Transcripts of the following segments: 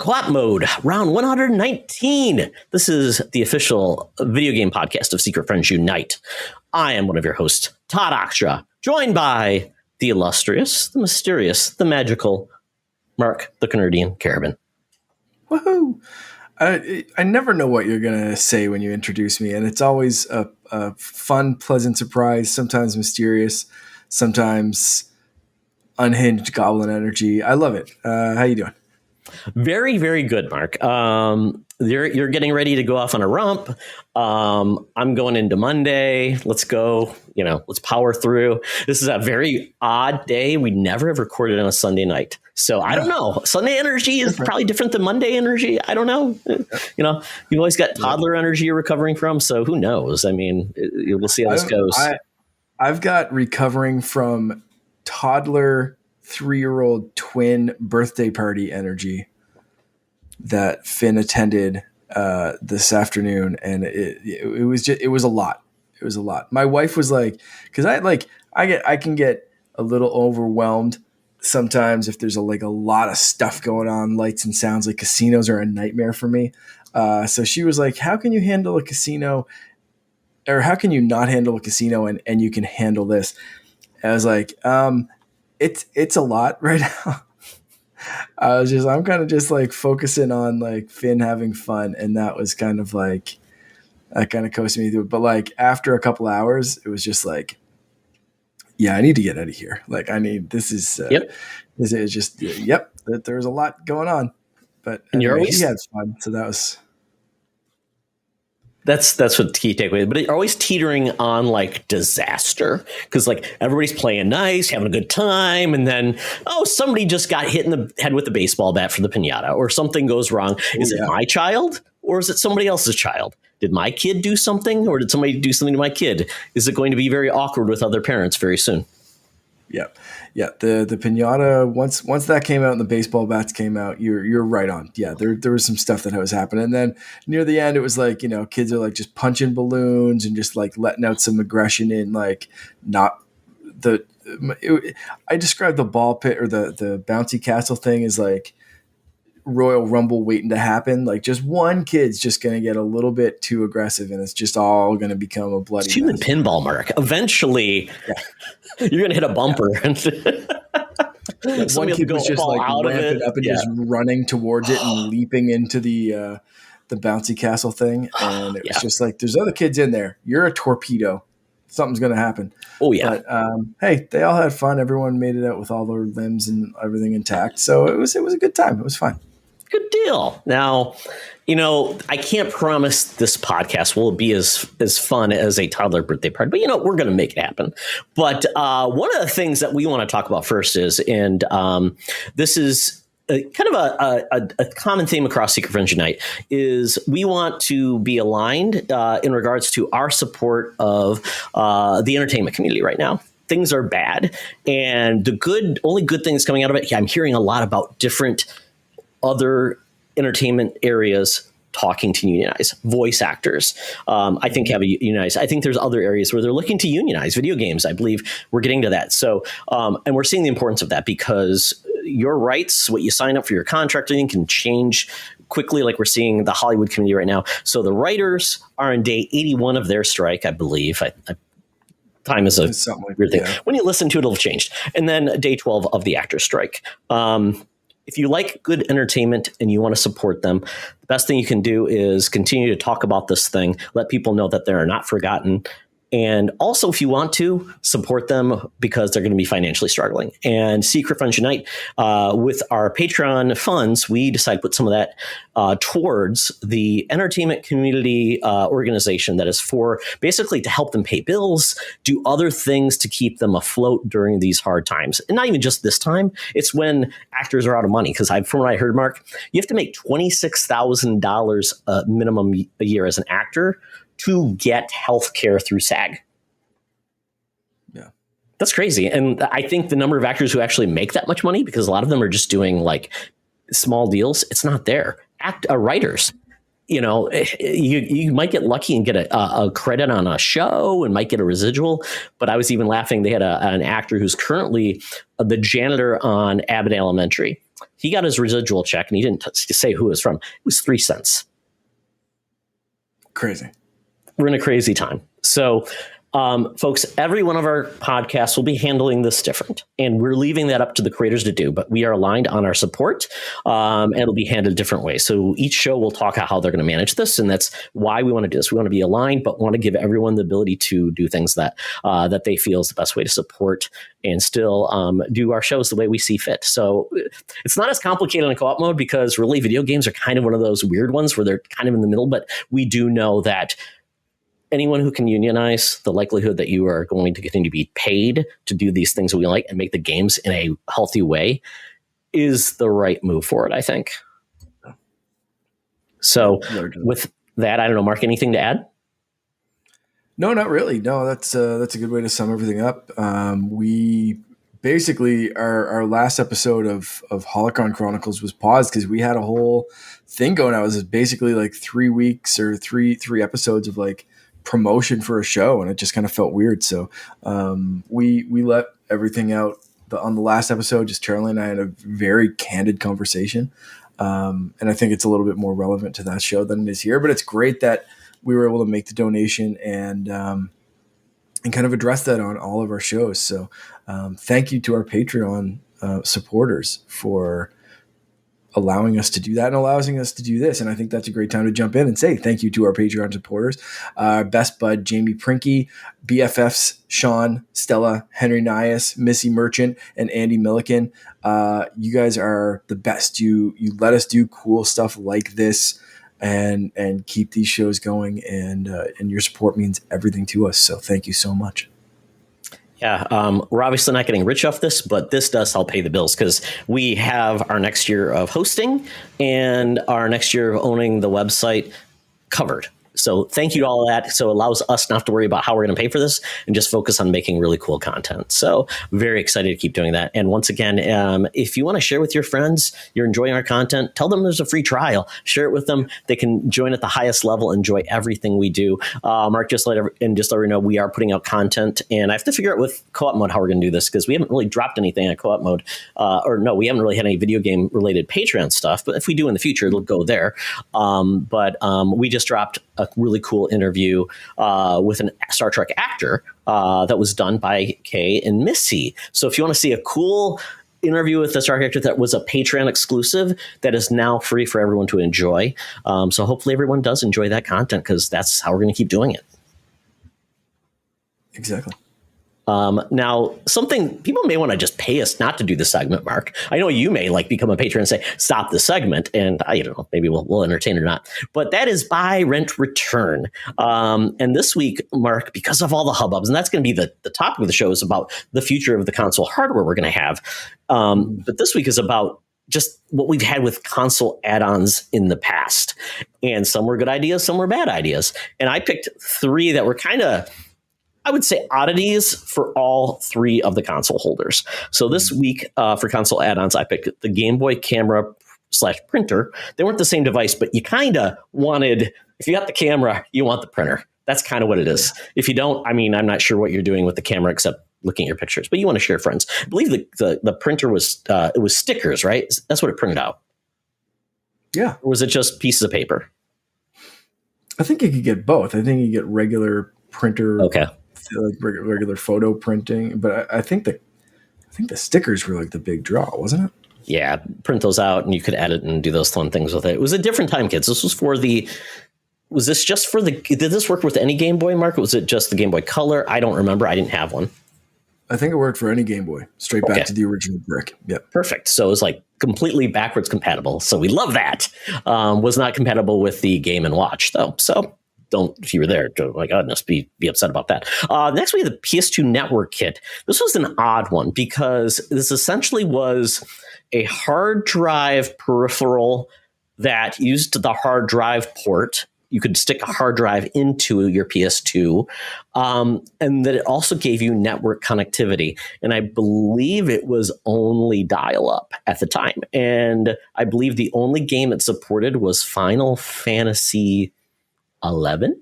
Co-op Mode, round 119. This is the official video game podcast of Secret Friends Unite. I am one of your hosts, Todd Oxtra, joined by the illustrious, the mysterious, the magical Mark the Canadian Carabin. Woohoo! I never know what you're going to say when you introduce me, and it's always a fun, pleasant surprise, sometimes mysterious, sometimes unhinged goblin energy. I love it. How you doing? Very, very good, Mark. You're getting ready to go off on a rump. I'm going into Monday. Let's go. Let's power through. This is a very odd day. We never have recorded on a Sunday night. So I don't know. Sunday energy is probably different than Monday energy. I don't know. You've always got toddler energy you're recovering from. So who knows? I mean, we'll see how this goes. I've got recovering from toddler 3-year-old twin birthday party energy that Finn attended this afternoon, and it was a lot. It was a lot. My wife was like, because I can get a little overwhelmed sometimes if there's a lot of stuff going on, lights and sounds. Like casinos are a nightmare for me. So she was like, "How can you handle a casino, or how can you not handle a casino and you can handle this?" And I was like, It's a lot right now. I'm kind of just like focusing on like Finn having fun, and that was kind of like that kind of coasted me through it. But like after a couple hours, it was just like, yeah, I need to get out of here. Like this is just there's a lot going on, but anyway, he had fun, so that was. That's what the key takeaway. But you're always teetering on like disaster because like everybody's playing nice, having a good time, and then somebody just got hit in the head with a baseball bat for the piñata, or something goes wrong. Is it my child or is it somebody else's child? Did my kid do something, or did somebody do something to my kid? Is it going to be very awkward with other parents very soon? Yeah. The piñata, once that came out and the baseball bats came out, you're right on. Yeah, there was some stuff that was happening. And then near the end, it was like, kids are like just punching balloons and just like letting out some aggression in like I described the ball pit or the bouncy castle thing as like Royal Rumble waiting to happen. Like just one kid's just going to get a little bit too aggressive, and it's just all going to become a bloody human pinball, Mark. Eventually, you're going to hit a bumper. One kid was just like ramping up and just running towards it and leaping into the bouncy castle thing, and it was just like, there's other kids in there. You're a torpedo. Something's going to happen. Oh yeah. But hey, they all had fun. Everyone made it out with all their limbs and everything intact. So it was a good time. It was fun. Good deal. Now, I can't promise this podcast will be as fun as a toddler birthday party, but we're going to make it happen. But one of the things that we want to talk about first is, and this is kind of a common theme across Secret Friends Unite, is we want to be aligned in regards to our support of the entertainment community right now. Things are bad, and the only good things coming out of it. I'm hearing a lot about different other entertainment areas talking to unionize. Voice actors, I think, have a unionize. I think there's other areas where they're looking to unionize. Video games, I believe we're getting to that. So, and we're seeing the importance of that, because your rights, what you sign up for your contract, I think, can change quickly, like we're seeing the Hollywood community right now. So the writers are in day 81 of their strike, I believe. Time is a weird thing. When you listen to it, it'll have changed. And then day 12 of the actors' strike. If you like good entertainment and you want to support them, the best thing you can do is continue to talk about this thing. Let people know that they're not forgotten. And also, if you want to, support them because they're going to be financially struggling. And Secret Friends Unite, with our Patreon funds, we decided to put some of that towards the entertainment community organization that is for basically to help them pay bills, do other things to keep them afloat during these hard times. And not even just this time. It's when actors are out of money. Because from what I heard, Mark, you have to make $26,000 minimum a year as an actor to get health care through SAG. Yeah. That's crazy. And I think the number of actors who actually make that much money, because a lot of them are just doing like small deals, it's not there. Writers, you might get lucky and get a credit on a show and might get a residual. But I was even laughing. They had an actor who's currently the janitor on Abbott Elementary. he got his residual check, and he didn't say who it was from. It was 3 cents. Crazy. We're in a crazy time. So, folks, every one of our podcasts will be handling this different, and we're leaving that up to the creators to do, but we are aligned on our support, and it'll be handled different ways. So each show will talk about how they're going to manage this, and that's why we want to do this. We want to be aligned, but want to give everyone the ability to do things that they feel is the best way to support and still do our shows the way we see fit. So it's not as complicated in co-op mode, because really video games are kind of one of those weird ones where they're kind of in the middle, but we do know that anyone who can unionize, the likelihood that you are going to continue to be paid to do these things that we like and make the games in a healthy way is the right move for it, I think. So with that, I don't know, Mark, anything to add? No, not really. No, that's a good way to sum everything up. We basically, our last episode of Holocron Chronicles was paused because we had a whole thing going on. It was basically like 3 weeks or three episodes of like promotion for a show, and it just kind of felt weird. So we let everything out on the last episode. Just Charlie and I had a very candid conversation, and I think it's a little bit more relevant to that show than it is here. But it's great that we were able to make the donation and kind of address that on all of our shows. So thank you to our Patreon supporters for allowing us to do that and allowing us to do this. And I think that's a great time to jump in and say thank you to our Patreon supporters. Best Bud, Jamie Prinky, BFFs, Sean, Stella, Henry Nias, Missy Merchant, and Andy Milliken. You guys are the best. You let us do cool stuff like this and keep these shows going. And your support means everything to us. So thank you so much. Yeah, we're obviously not getting rich off this, but this does help pay the bills because we have our next year of hosting and our next year of owning the website covered. So thank you to all of that. So it allows us not to have to worry about how we're going to pay for this and just focus on making really cool content. So very excited to keep doing that. And once again, if you want to share with your friends, you're enjoying our content, tell them there's a free trial. Share it with them. They can join at the highest level, enjoy everything we do. Mark, just let everyone know we are putting out content. And I have to figure out with co-op mode how we're going to do this because we haven't really dropped anything on co-op mode. We haven't really had any video game related Patreon stuff. But if we do in the future, it'll go there. We just dropped a really cool interview with a Star Trek actor that was done by Kay and Missy. So if you want to see a cool interview with a Star Trek actor that was a Patreon exclusive, that is now free for everyone to enjoy. So hopefully everyone does enjoy that content because that's how we're going to keep doing it. Exactly. Now, something people may want to just pay us not to do the segment, Mark. I know you may become a patron and say, stop the segment. And I don't know, maybe we'll entertain it or not. But that is buy, rent, return. And this week, Mark, because of all the hubbubs, and that's going to be the topic of the show is about the future of the console hardware we're going to have. But this week is about just what we've had with console add-ons in the past. And some were good ideas, some were bad ideas. And I picked 3 that were kind of, I would say, oddities for all 3 of the console holders. So this week for console add-ons, I picked the Game Boy camera / printer. They weren't the same device, but you kind of wanted, if you got the camera, you want the printer. That's kind of what it is. If you don't, I mean, I'm not sure what you're doing with the camera except looking at your pictures, but you want to share friends. I believe the printer was, it was stickers, right? That's what it printed out. Yeah. Or was it just pieces of paper? I think you could get both. I think you get regular printer. Okay. Like regular photo printing, but I think the stickers were like the big draw, wasn't it? Yeah, print those out and you could edit and do those fun things with it. It was a different time, kids. This was was this just for did this work with any Game Boy, Mark? Was it just the Game Boy Color? I don't remember. I didn't have one. I think it worked for any Game Boy, straight back to the original brick. Yep. Perfect. So it was like completely backwards compatible. So we love that. Was not compatible with the Game & Watch though. So if you were there, like, oh, must be upset about that. Next, we have the PS2 Network Kit. This was an odd one because this essentially was a hard drive peripheral that used the hard drive port. You could stick a hard drive into your PS2, and that it also gave you network connectivity. And I believe it was only dial-up at the time. And I believe the only game it supported was Final Fantasy 11,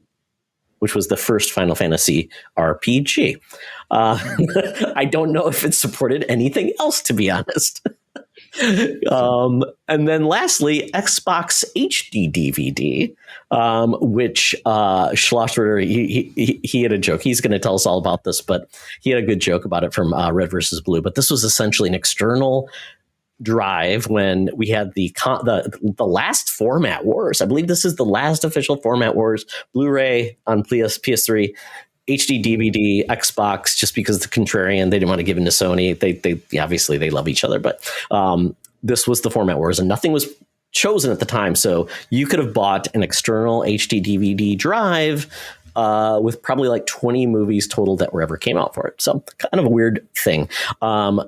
which was the first Final Fantasy RPG. I don't know if it supported anything else, to be honest. And then lastly, Xbox HD DVD, which Schlosser, he had a joke. He's going to tell us all about this, but he had a good joke about it from Red versus Blue. But this was essentially an external drive when we had the last format wars. I believe this is the last official format wars. Blu-ray on PS3. HD DVD, Xbox, just because the contrarian, they didn't want to give in to Sony. They obviously they love each other, but this was the format wars, and nothing was chosen at the time. So you could have bought an external HD DVD drive with probably like 20 movies total that were ever came out for it. So kind of a weird thing.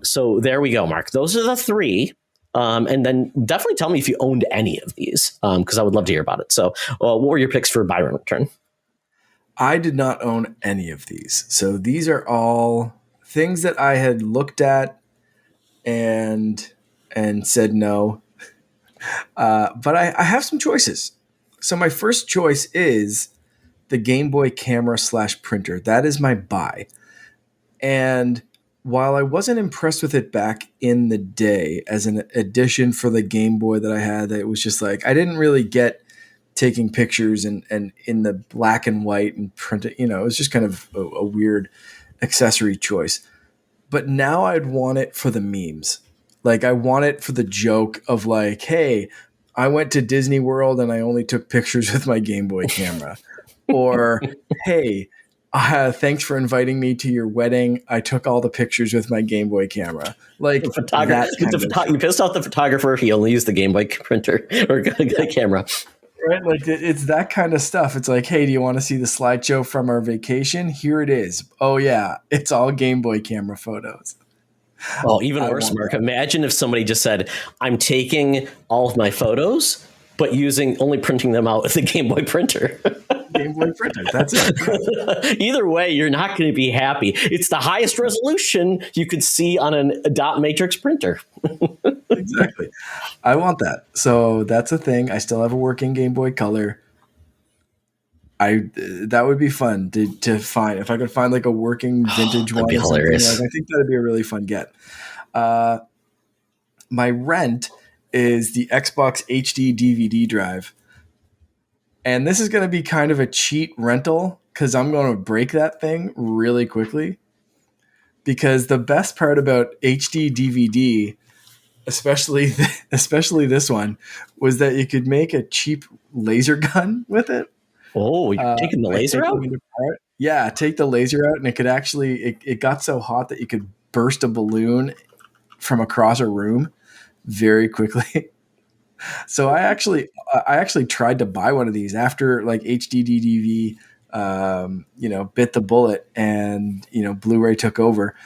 So there we go, Mark. Those are the three. And then definitely tell me if you owned any of these, because I would love to hear about it. So what were your picks for Byron Return? I did not own any of these. So these are all things that I had looked at and said no. But I have some choices. So my first choice is the Game Boy camera / printer. That is my buy. And while I wasn't impressed with it back in the day as an addition for the Game Boy that I had, it was just like I didn't really get taking pictures and in the black and white and print it, it was just kind of a weird accessory choice. But now I'd want it for the memes. Like I want it for the joke of like, hey, I went to Disney World and I only took pictures with my Game Boy camera. Or, hey, thanks for inviting me to your wedding. I took all the pictures with my Game Boy camera. Like you pissed off the photographer. He only used the Game Boy printer or camera. Right, like it's that kind of stuff. It's like, hey, do you want to see the slideshow from our vacation? Here it is. Oh yeah, it's all Game Boy camera photos. Well, even worse, Mark. Imagine if somebody just said, "I'm taking all of my photos, but only printing them out with a Game Boy printer." Game Boy printer. That's it. Either way, you're not going to be happy. It's the highest resolution you could see on a dot matrix printer. Exactly. I want that. So that's a thing. I still have a working Game Boy Color. That would be fun to find. If I could find like a working vintage one, that'd be hilarious. I think that'd be a really fun get. My rent is the Xbox HD DVD drive. And this is going to be kind of a cheat rental because I'm going to break that thing really quickly. Because the best part about HD DVD, especially this one, was that you could make a cheap laser gun with it. Oh, you're taking the laser out? Yeah, take the laser out, and it could actually it got so hot that you could burst a balloon from across a room very quickly. So I actually tried to buy one of these after like HDDDV, bit the bullet and Blu-ray took over.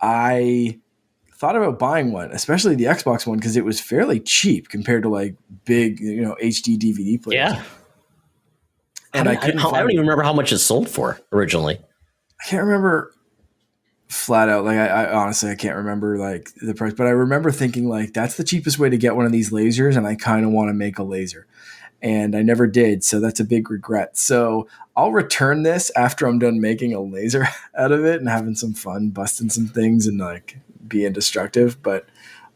I thought about buying one, especially the Xbox one, because it was fairly cheap compared to like big HD DVD players. Yeah, and I don't even remember how much it sold for originally. I can't remember flat out. Like I honestly, I can't remember like the price, but I remember thinking like that's the cheapest way to get one of these lasers. And I kind of want to make a laser and I never did. So that's a big regret. So I'll return this after I'm done making a laser out of it and having some fun, busting some things and like being destructive. But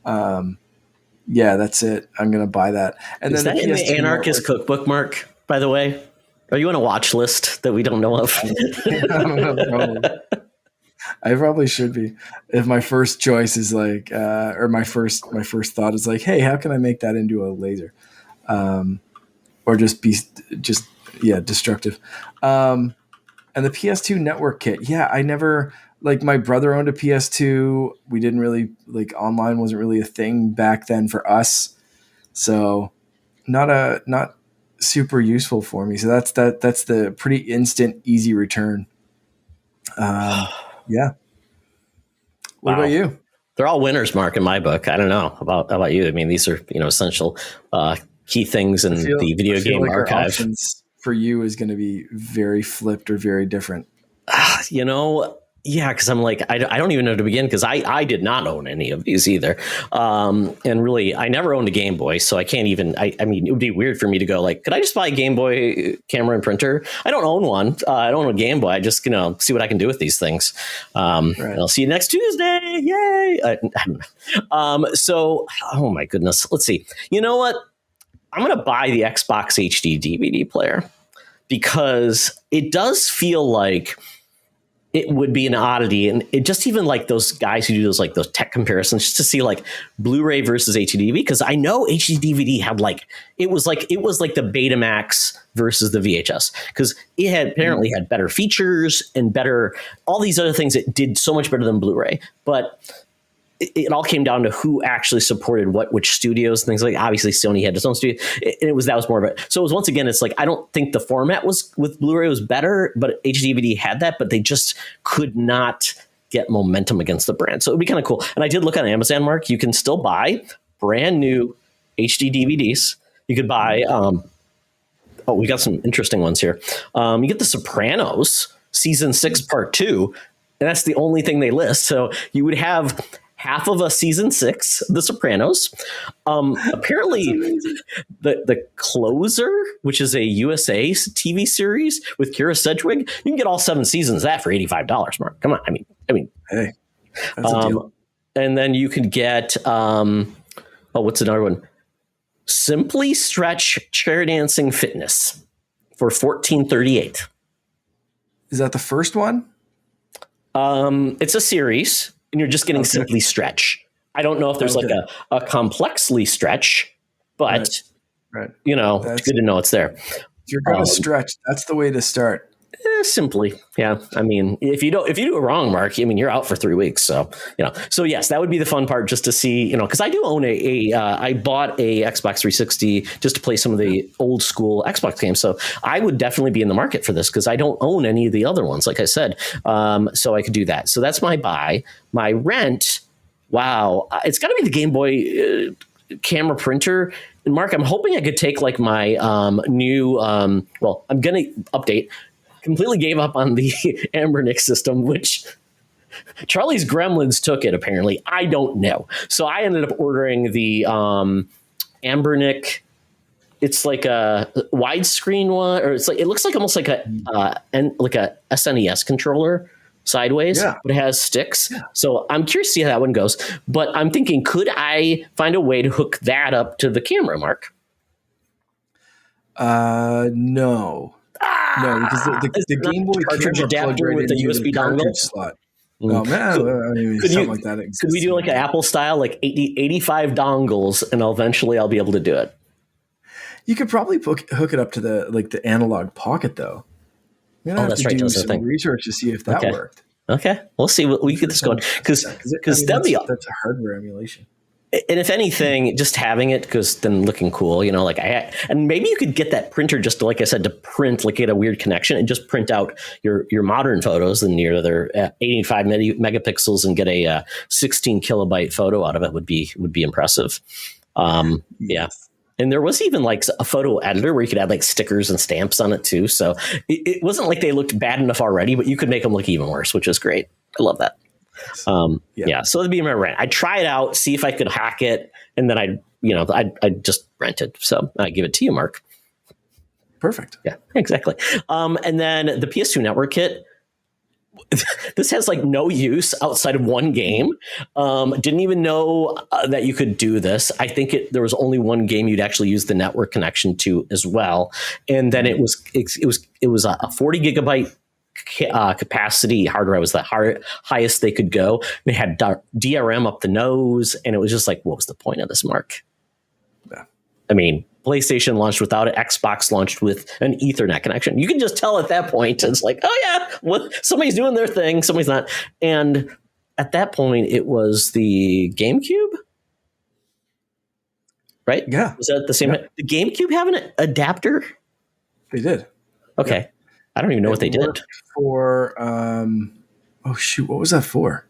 yeah, that's it. I'm going to buy that. And is then that in the Anarchist Cookbook, Mark, by the way? Are you on a watch list that we don't know of? I probably should be. If my first choice is like, or my first thought is like, hey, how can I make that into a laser, or just destructive. And the PS2 network kit, yeah, I never like. My brother owned a PS2. We didn't really like online wasn't really a thing back then for us, so not super useful for me. So that's the pretty instant, easy return. Yeah. What about you? They're all winners, Mark, in my book. I don't know about you. I mean, these are essential key things in the video game like archive. Our options for you is going to be very flipped or very different. Yeah, because I'm like, I don't even know where to begin because I did not own any of these either. And really, I never owned a Game Boy, so I can't even, I mean, it would be weird for me to go like, could I just buy a Game Boy camera and printer? I don't own one. I don't own a Game Boy. I just, see what I can do with these things. Right. I'll see you next Tuesday. Yay. I don't know. So, oh my goodness. Let's see. You know what? I'm going to buy the Xbox HD DVD player because it does feel like it would be an oddity, and it just even like those guys who do those tech comparisons just to see like Blu-ray versus HD DVD, because I know HD DVD had it was like the Betamax versus the VHS, because it had apparently had better features and better all these other things. It did so much better than Blu-ray, but it all came down to who actually supported which studios and things like. Obviously, Sony had its own studio, and that was more of it. So it was, once again, it's like I don't think the format was with Blu-ray was better, but HD DVD had that, but they just could not get momentum against the brand. So it would be kind of cool. And I did look on Amazon, Mark. You can still buy brand new HD DVDs. You could buy. We got some interesting ones here. You get The Sopranos season 6 part 2, and that's the only thing they list. So you would have half of a season 6, The Sopranos. Apparently, the Closer, which is a USA TV series with Kira Sedgwick, you can get all 7 seasons of that for $85. Mark, come on. I mean, hey, that's a deal. And then you could get what's another one? Simply Stretch Chair Dancing Fitness for $14.38. Is that the first one? It's a series. And you're just getting Simply Stretch. I don't know if there's like a complexly stretch, but right. It's good to know it's there. If you're going to stretch, that's the way to start. Simply. Yeah. I mean, if you do it wrong, Mark, you're out for 3 weeks. So, so yes, that would be the fun part, just to see, because I do own I bought a Xbox 360 just to play some of the old school Xbox games. So I would definitely be in the market for this because I don't own any of the other ones, like I said. So I could do that. So that's my buy. My rent. Wow. It's got to be the Game Boy camera printer. And Mark, I'm hoping I could take like my new, I'm going to update. Completely gave up on the Ambernick system, which Charlie's Gremlins took it, apparently. I don't know. So I ended up ordering the Ambernick. It's like a widescreen one, or it looks like almost like a SNES controller sideways, but it has sticks. Yeah. So I'm curious to see how that one goes. But I'm thinking, could I find a way to hook that up to the camera, Mark? No. No, because the Game Boy cartridge adapter with the USB dongle slot. Oh man, something like that exists. Could we do like an Apple style, like 85 dongles, and eventually I'll be able to do it? You could probably hook it up to the analog pocket, though. You have to do some research to see if that worked. Okay, we'll see what we get this going, because that's a hardware emulation. And if anything, just having it, because then looking cool, and maybe you could get that printer just to, like I said, to print, like get a weird connection and just print out your modern photos and your other 85 megapixels and get a 16 kilobyte photo out of it would be impressive. Yeah. And there was even like a photo editor where you could add like stickers and stamps on it too. So it wasn't like they looked bad enough already, but you could make them look even worse, which is great. I love that. So that'd be my rent. I'd try it out, see if I could hack it, and then I'd just rent it. So I give it to you, Mark. Perfect. Yeah, exactly. And then the PS2 Network kit. This has like no use outside of one game. Didn't even know that you could do this. I think there was only one game you'd actually use the network connection to as well, and then it was a 40 gigabyte capacity hardware. Was the highest they could go. They had DRM up the nose, and it was just like, what was the point of this, Mark? Yeah. I mean, PlayStation launched without it. Xbox launched with an Ethernet connection. You can just tell at that point. It's like, oh yeah, somebody's doing their thing, somebody's not. And at that point, it was the GameCube, right? Yeah. Was that the same? Yeah. The GameCube have an adapter? They did. Okay. Yeah. I don't even know what they did. For, what was that for?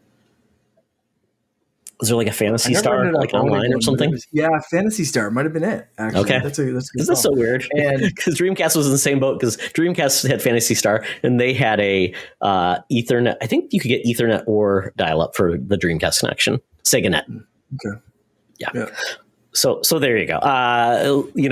Was there like a Fantasy I never Star ended up like owning online or one, but something? yeah, Fantasy Star might have been it. Actually, Okay. that's a good Is this call. so weird? And Because Dreamcast was in the same boat because Dreamcast had Fantasy Star and they had a Ethernet. I think you could get Ethernet or dial up for the Dreamcast connection. SegaNet. okay, Yeah. So there you go. We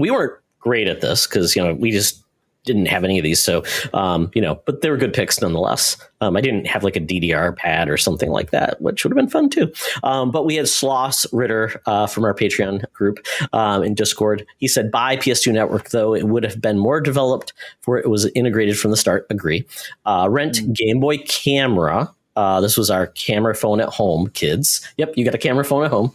weren't great at this because we just didn't have any of these. So but they were good picks nonetheless. I didn't have like a DDR pad or something like that, which would have been fun too. But we had Sloss Ritter from our Patreon group in Discord. He said, "Buy PS2 Network, though it would have been more developed for it was integrated from the start." Agree. Rent Game Boy camera. This was our camera phone at home, kids. Yep, you got a camera phone at home.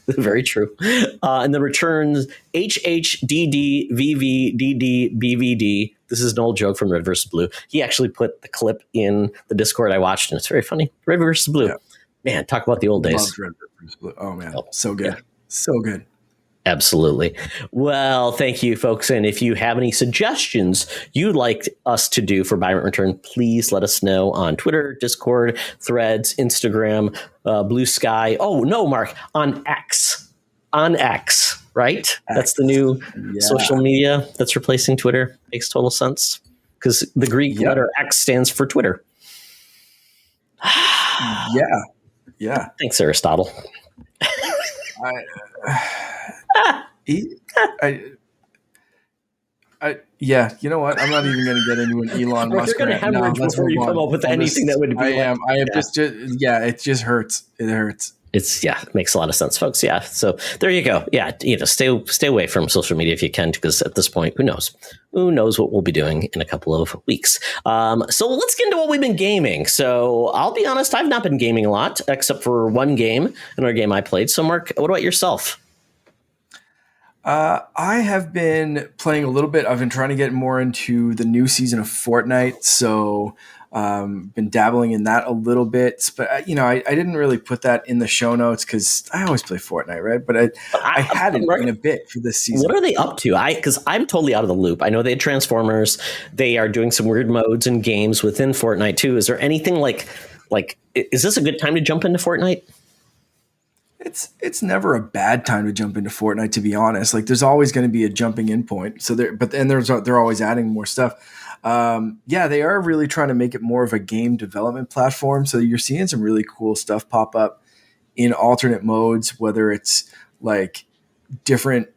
Very true. And then returns HHDD VVDD BVD. This is an old joke from Red vs. Blue. He actually put the clip in the Discord I watched, and it's very funny. Red vs. Blue. Yeah. Man, talk about the old days. Loved Red vs. Blue. Oh, man. So good. Yeah. So good. Absolutely. Well, thank you, folks. And if you have any suggestions you'd like us to do for Buy Rent Return, please let us know on Twitter, Discord, Threads, Instagram, Blue Sky. Oh, no, Mark, on X. On X, right? X. That's the new social media that's replacing Twitter. Makes total sense because the Greek letter X stands for Twitter. Yeah. Thanks, Aristotle. You know what? I'm not even going to get into an Elon Musk. You're going to hemorrhage before you come up with anything that would be. It just hurts. It hurts. It makes a lot of sense, folks. Yeah. So there you go. Yeah. Stay away from social media if you can, because at this point, who knows what we'll be doing in a couple of weeks. So let's get into what we've been gaming. So I'll be honest, I've not been gaming a lot except for one game, another game I played. So Mark, what about yourself? I have been playing a little bit. I've been trying to get more into the new season of Fortnite. So been dabbling in that a little bit, but I didn't really put that in the show notes because I always play Fortnite, right? But I hadn't in a bit for this season. What are they up to? Because I'm totally out of the loop. I know they had Transformers. They are doing some weird modes and games within Fortnite too. Is there anything like? Is this a good time to jump into Fortnite? It's never a bad time to jump into Fortnite, to be honest. Like there's always going to be a jumping in point. So they're always adding more stuff. They are really trying to make it more of a game development platform. So you're seeing some really cool stuff pop up in alternate modes, whether it's like different,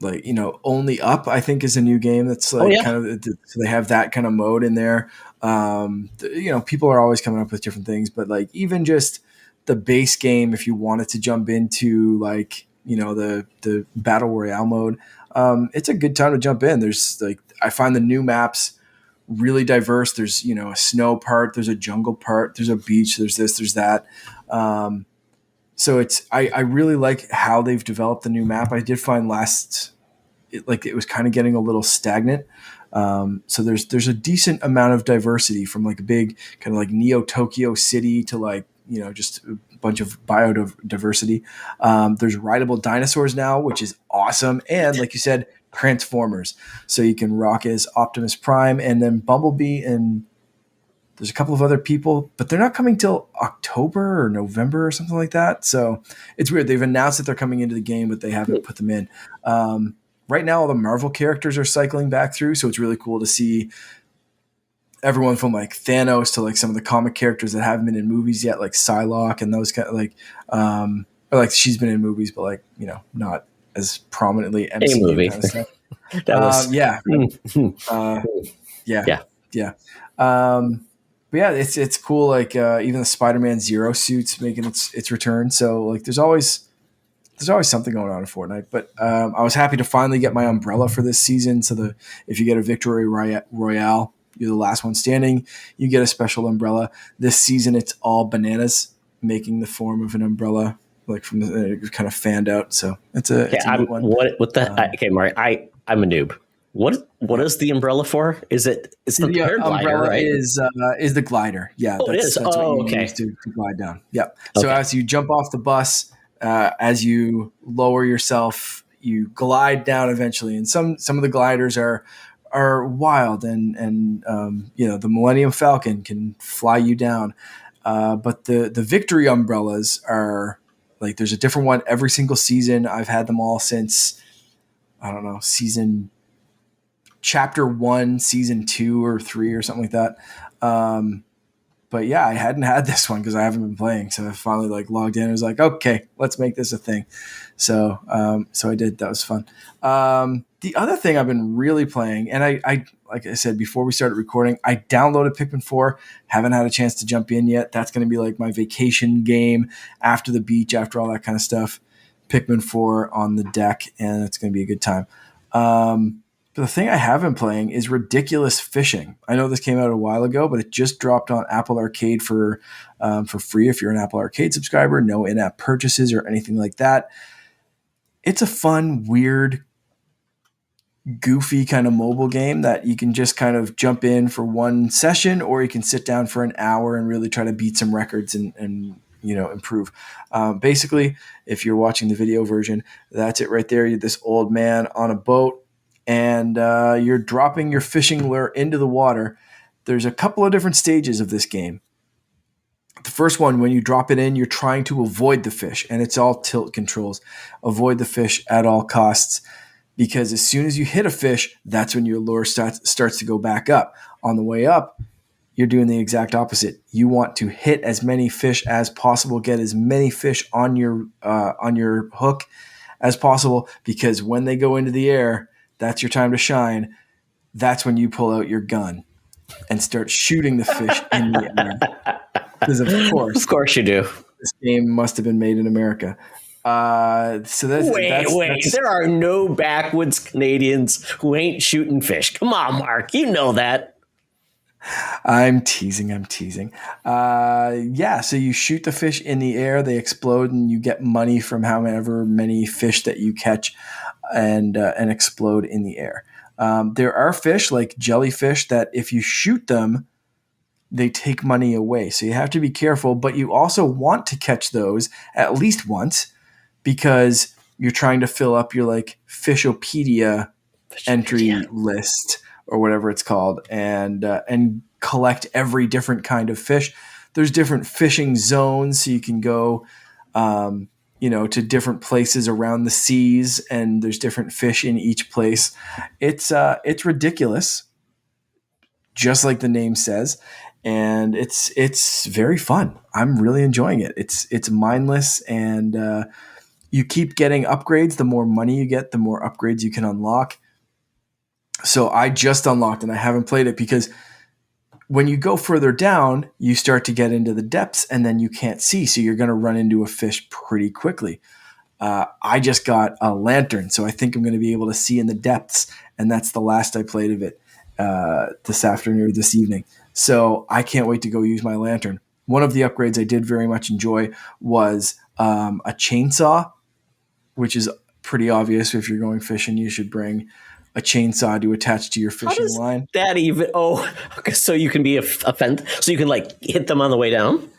Only Up, I think is a new game that's so they have that kind of mode in there. People are always coming up with different things, but like even just the base game, if you wanted to jump into the battle royale mode, it's a good time to jump in. There's I find the new maps really diverse. There's a snow part, there's a jungle part, there's a beach, there's this, there's that. So I really like how they've developed the new map. I did find it was kind of getting a little stagnant. So there's a decent amount of diversity from like a big kind of like Neo Tokyo City to just a bunch of biodiversity. There's rideable dinosaurs now, which is awesome. And like you said, Transformers. So you can rock as Optimus Prime and then Bumblebee, and there's a couple of other people, but they're not coming till October or November or something like that. So it's weird. They've announced that they're coming into the game, but they haven't put them in. Right now, all the Marvel characters are cycling back through. So it's really cool to see everyone from like Thanos to like some of the comic characters that haven't been in movies yet, like Psylocke and those kind of she's been in movies, but not as prominentely MCU movie. kind of stuff. That was but yeah, it's cool. Like even the Spider-Man Zero suits making its return. So like there's always something going on in Fortnite. But I was happy to finally get my umbrella for this season. So if you get a victory royale, you're the last one standing, you get a special umbrella. This season, it's all bananas making the form of an umbrella, like from the kind of fanned out. So it's a neat one. What the okay, Mari, I'm a noob. What is the umbrella for? It's the umbrella, right? is the glider. Yeah, it is. That's what you use to glide down. Yeah. So as you jump off the bus, as you lower yourself, you glide down eventually. And some of the gliders are wild, and the Millennium Falcon can fly you down. But the victory umbrellas are like, there's a different one every single season. I've had them all since, I don't know, chapter 1, season 2 or 3 or something like that. But yeah, I hadn't had this one because I haven't been playing. So I finally like logged in and was like, okay, let's make this a thing. So I did. That was fun. The other thing I've been really playing, and I like I said before we started recording, I downloaded Pikmin 4. Haven't had a chance to jump in yet. That's going to be like my vacation game after the beach, after all that kind of stuff. Pikmin 4 on the deck, and it's going to be a good time. But the thing I have been playing is Ridiculous Fishing. I know this came out a while ago, but it just dropped on Apple Arcade for free if you're an Apple Arcade subscriber. No in-app purchases or anything like that. It's a fun, weird, goofy kind of mobile game that you can just kind of jump in for one session, or you can sit down for an hour and really try to beat some records and improve. Basically, if you're watching the video version, that's it right there. You're this old man on a boat, and you're dropping your fishing lure into the water. There's a couple of different stages of this game. The first one, when you drop it in, you're trying to avoid the fish, and it's all tilt controls. Avoid the fish at all costs, because as soon as you hit a fish, that's when your lure starts to go back up. On the way up, you're doing the exact opposite. You want to hit as many fish as possible, get as many fish on your hook as possible, because when they go into the air, that's your time to shine. That's when you pull out your gun and start shooting the fish in the air. Because of course you do. This game must have been made in America. So that's there are no backwoods Canadians who ain't shooting fish. Come on, Mark, you know that. I'm teasing. So you shoot the fish in the air, they explode, and you get money from however many fish that you catch and explode in the air. There are fish like jellyfish that if you shoot them, they take money away. So you have to be careful, but you also want to catch those at least once, because you're trying to fill up your like Fishopedia entry list or whatever it's called, and collect every different kind of fish. There's different fishing zones, so you can go to different places around the seas, and there's different fish in each place. It's ridiculous, just like the name says, and it's very fun. I'm really enjoying it. It's mindless, and you keep getting upgrades. The more money you get, the more upgrades you can unlock. So I just unlocked, and I haven't played it because when you go further down, you start to get into the depths, and then you can't see. So you're going to run into a fish pretty quickly. I just got a lantern, so I think I'm going to be able to see in the depths, and that's the last I played of it this evening. So I can't wait to go use my lantern. One of the upgrades I did very much enjoy was a chainsaw, which is pretty obvious. If you're going fishing, you should bring a chainsaw to attach to your fishing line. That even? Oh, so you can be offended. So you can like hit them on the way down.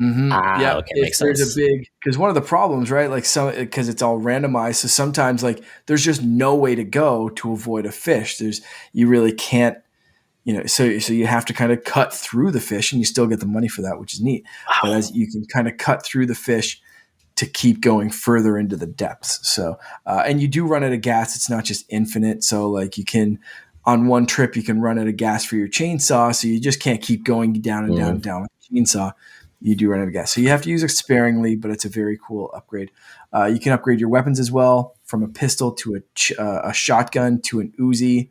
Mm-hmm. Yeah, okay, makes sense. There's because one of the problems, right? Like because it's all randomized. So sometimes like there's just no way to go to avoid a fish. You really can't, so you have to kind of cut through the fish, and you still get the money for that, which is neat. Wow. But as you can kind of cut through the fish to keep going further into the depths. So, and you do run out of gas. It's not just infinite. So like you can, on one trip, you can run out of gas for your chainsaw. So you just can't keep going down and down and down with the chainsaw. You do run out of gas. So you have to use it sparingly, but it's a very cool upgrade. You can upgrade your weapons as well, from a pistol to a shotgun to an Uzi,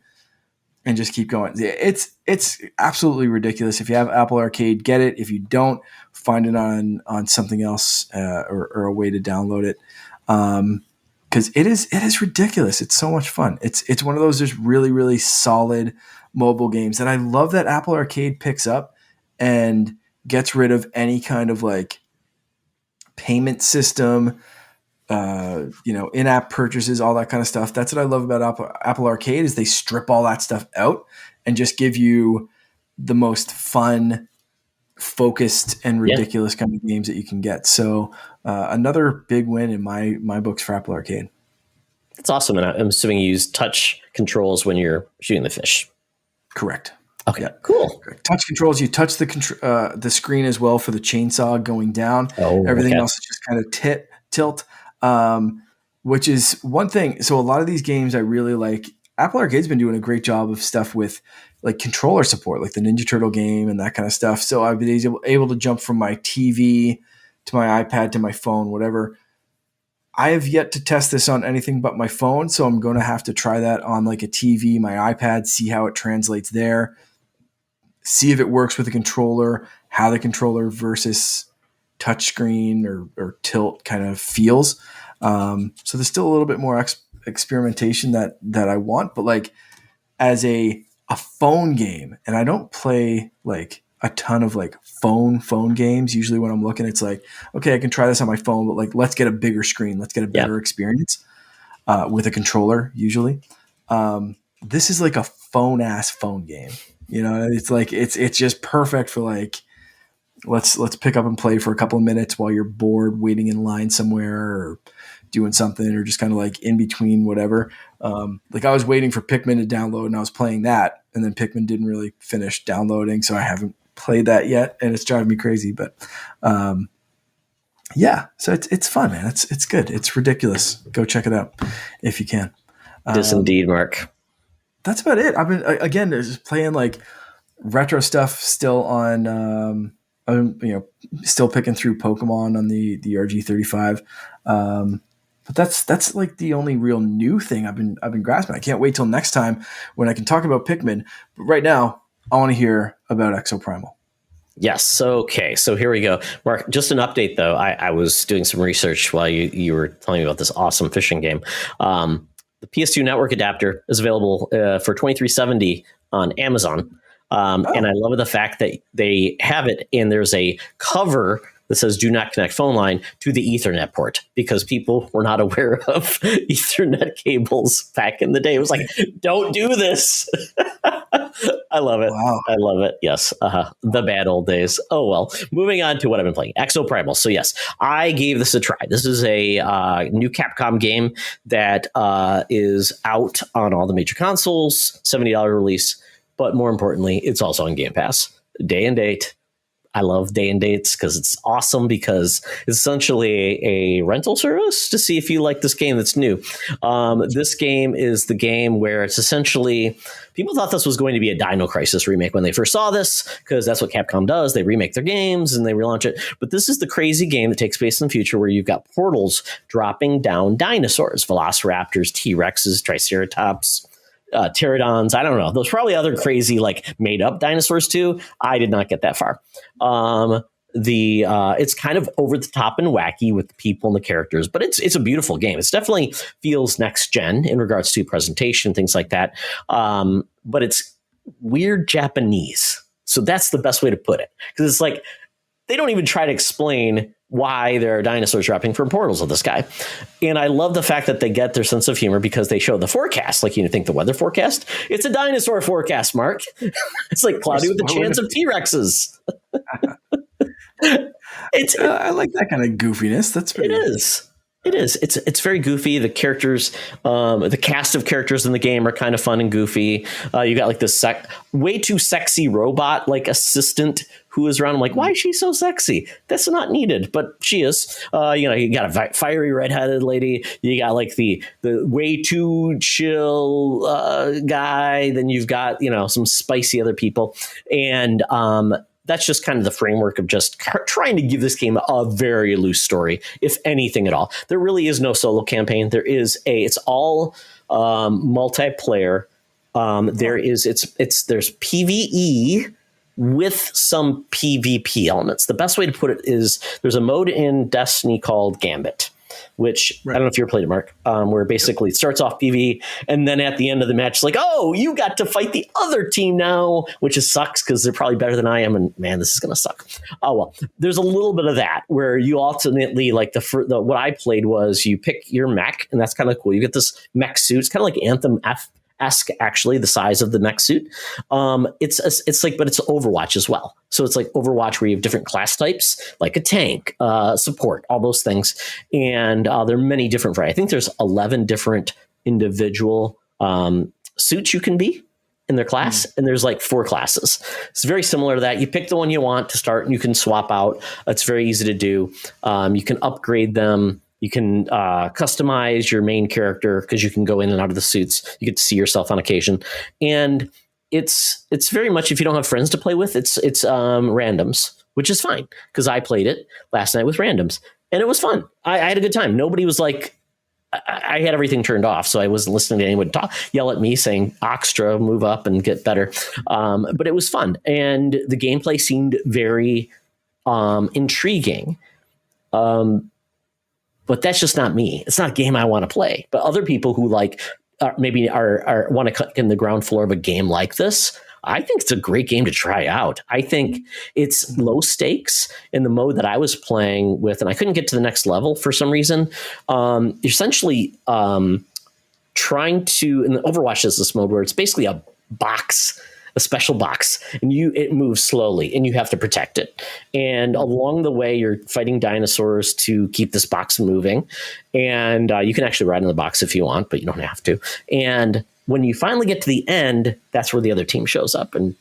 and just keep going. It's absolutely ridiculous. If you have Apple Arcade, get it. If you don't, find it on something else or a way to download it, because it is ridiculous. It's so much fun. It's one of those just really, really solid mobile games that I love that Apple Arcade picks up and gets rid of any kind of like payment system, in-app purchases, all that kind of stuff. That's what I love about Apple Arcade is they strip all that stuff out and just give you the most fun, focused, and ridiculous kind of games that you can get. So another big win in my books for Apple Arcade. That's awesome. And I'm assuming you use touch controls when you're shooting the fish. Correct. Okay, cool. Touch controls. You touch the screen as well for the chainsaw going down. Oh, Everything okay. else is just kind of tilt, which is one thing. So a lot of these games I really like. Apple Arcade's been doing a great job of stuff with like controller support, like the Ninja Turtle game and that kind of stuff. So I've been able to jump from my TV to my iPad to my phone, whatever. I have yet to test this on anything but my phone, so I'm going to have to try that on like a TV, my iPad, see how it translates there, see if it works with a controller, how the controller versus touchscreen or tilt kind of feels. So there's still a little bit more experimentation that I want, but like as a phone game, and I don't play like a ton of like phone games. Usually when I'm looking, it's like, okay, I can try this on my phone, but like, let's get a bigger screen. Let's get a better experience with a controller usually. This is like a phone game. You know, it's like, it's just perfect for like, let's pick up and play for a couple of minutes while you're bored, waiting in line somewhere or doing something, or just kind of like in between whatever. Like I was waiting for Pikmin to download and I was playing that, and then Pikmin didn't really finish downloading. So I haven't played that yet and it's driving me crazy, but yeah, so it's fun, man. It's good. It's ridiculous. Go check it out if you can. Yes, indeed, Mark. That's about it. I've been, again, just playing like retro stuff still on, still picking through Pokemon on the RG35. But that's like the only real new thing I've been grasping. I can't wait till next time when I can talk about Pikmin. But right now, I want to hear about ExoPrimal. Yes. Okay. So here we go. Mark, just an update, though. I was doing some research while you were telling me about this awesome fishing game. The PS2 network adapter is available for $23.70 on Amazon. And I love the fact that they have it, and there's a cover that says "Do not connect phone line" to the Ethernet port, because people were not aware of Ethernet cables back in the day. It was like, don't do this. I love it. Wow. I love it. Yes. The bad old days. Oh, well. Moving on to what I've been playing. ExoPrimal. So, yes, I gave this a try. This is a new Capcom game that is out on all the major consoles, $70 release. But more importantly, it's also on Game Pass. Day and date. I love day and dates because it's awesome, because it's essentially a rental service to see if you like this game that's new. This game is the game where it's essentially, people thought this was going to be a Dino Crisis remake when they first saw this, because that's what Capcom does. They remake their games and they relaunch it. But this is the crazy game that takes place in the future, where you've got portals dropping down dinosaurs, velociraptors, T-Rexes, Triceratops, pterodons. I don't know. There's probably other crazy like made up dinosaurs too. I did not get that far. It's kind of over the top and wacky with the people and the characters, but it's a beautiful game. It's definitely feels next gen in regards to presentation, things like that. But it's weird Japanese. So that's the best way to put it, because it's like they don't even try to explain why there are dinosaurs dropping from portals of the sky. And I love the fact that they get their sense of humor, because they show the forecast. Like, you think the weather forecast? It's a dinosaur forecast, Mark. It's like cloudy with a chance of T-Rexes. I like that kind of goofiness. That's pretty. It is. It is. It's very goofy. The characters, the cast of characters in the game are kind of fun and goofy. You got like this way too sexy robot like assistant who is around. I'm like, why is she so sexy? That's not needed, but she is. You got a fiery redheaded lady. You got like the way too chill guy. Then you've got some spicy other people, and that's just kind of the framework of just trying to give this game a very loose story, if anything at all. There really is no solo campaign. It's all multiplayer. There's PvE with some PvP elements. The best way to put it is there's a mode in Destiny called Gambit, which I don't know if you ever played it, Mark, where basically it starts off PvE, and then at the end of the match, it's like, oh, you got to fight the other team now, which sucks because they're probably better than I am, and man, this is going to suck. Oh, well, there's a little bit of that where you ultimately, like what I played was you pick your mech, and that's kind of cool. You get this mech suit. It's kind of like Anthem esque, actually, the size of the mech suit. It's like, but it's Overwatch as well. So it's like Overwatch where you have different class types, like a tank, support, all those things. And there are many different varieties. I think there's 11 different individual suits you can be. in their class, and there's like 4 classes. It's very similar to that. You pick the one you want to start, and you can swap out. It's very easy to do. You can upgrade them. You can customize your main character because you can go in and out of the suits. You get to see yourself on occasion, and it's very much, if you don't have friends to play with, it's randoms, which is fine because I played it last night with randoms, and it was fun. I had a good time. Nobody was like, I had everything turned off, so I wasn't listening to anyone yell at me saying, Oxtra, move up and get better. But it was fun. And the gameplay seemed very intriguing. But that's just not me. It's not a game I want to play. But other people who maybe want to cut in the ground floor of a game like this, I think it's a great game to try out. I think it's low stakes in the mode that I was playing with, and I couldn't get to the next level for some reason. You're essentially trying to, in the Overwatch is this mode where it's basically a box, a special box, and it moves slowly, and you have to protect it. And along the way, you're fighting dinosaurs to keep this box moving. And you can actually ride in the box if you want, but you don't have to. And when you finally get to the end, that's where the other team shows up. And,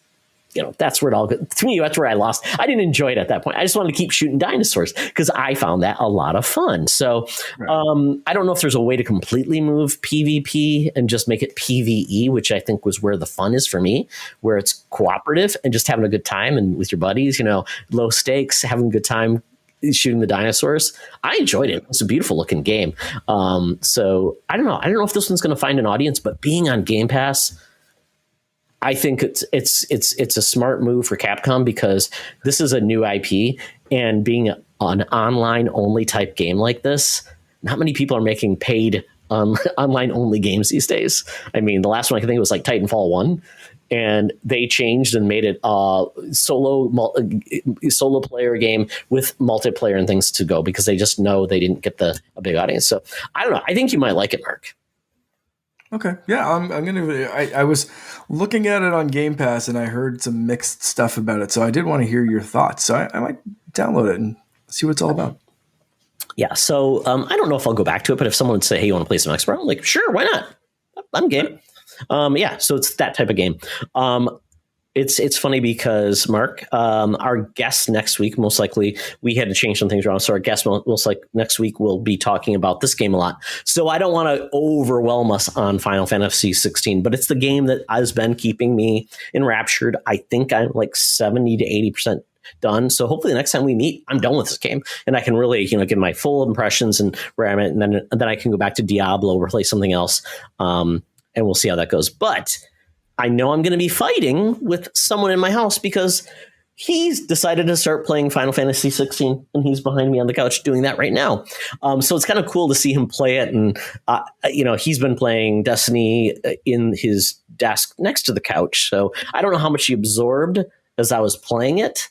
that's where it all goes. To me, that's where I lost. I didn't enjoy it at that point. I just wanted to keep shooting dinosaurs because I found that a lot of fun. So I don't know if there's a way to completely move PvP and just make it PvE, which I think was where the fun is for me, where it's cooperative and just having a good time and with your buddies, low stakes, having a good time shooting the dinosaurs. I enjoyed it. It's a beautiful looking game. So I don't know. I don't know if this one's going to find an audience, but being on Game Pass, I think it's a smart move for Capcom because this is a new IP, and being an online only type game like this, not many people are making paid online only games these days. I mean, the last one I can think of was like Titanfall 1. And they changed and made it a solo player game with multiplayer and things to go because they just know they didn't get a big audience. So I don't know. I think you might like it, Mark. Okay. Yeah, I'm gonna. I was looking at it on Game Pass and I heard some mixed stuff about it, so I did want to hear your thoughts. So I might download it and see what it's all about. Yeah. So I don't know if I'll go back to it, but if someone would say, "Hey, you want to play some X-Pro?" I'm like, "Sure, why not? I'm game." So it's that type of game. It's funny because Mark, our guest next week, most likely we had to change some things around. So our guest most like next week will be talking about this game a lot. So I don't want to overwhelm us on Final Fantasy 16, but it's the game that has been keeping me enraptured. I think I'm like 70 to 80% done. So hopefully the next time we meet, I'm done with this game and I can really, get my full impressions and where I'm at. And then I can go back to Diablo or play something else. And we'll see how that goes. But I know I'm going to be fighting with someone in my house because he's decided to start playing Final Fantasy 16 and he's behind me on the couch doing that right now. So it's kind of cool to see him play it. And, he's been playing Destiny in his desk next to the couch. So I don't know how much he absorbed as I was playing it.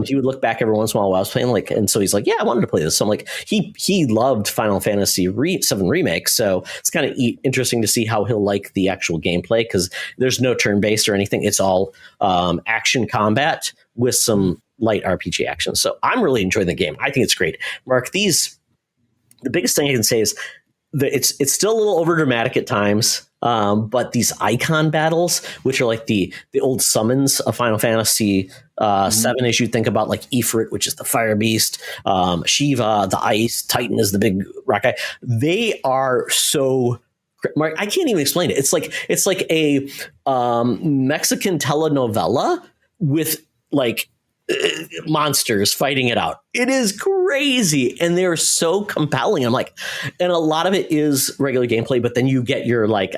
He would look back every once in a while I was playing, and so he's like, "Yeah, I wanted to play this." So I'm like, he loved Final Fantasy 7 Remake, so it's kind of interesting to see how he'll like the actual gameplay because there's no turn-based or anything; it's all action combat with some light RPG action. So I'm really enjoying the game. I think it's great, Mark. The biggest thing I can say is that it's still a little overdramatic at times. But these icon battles, which are like the old summons of Final Fantasy 7, as you think about like Ifrit, which is the fire beast, Shiva, the ice, Titan is the big rock guy. They are so, Mark, I can't even explain it. It's like a Mexican telenovela with like monsters fighting it out. It is crazy and they're so compelling. I'm like, and a lot of it is regular gameplay, but then you get your like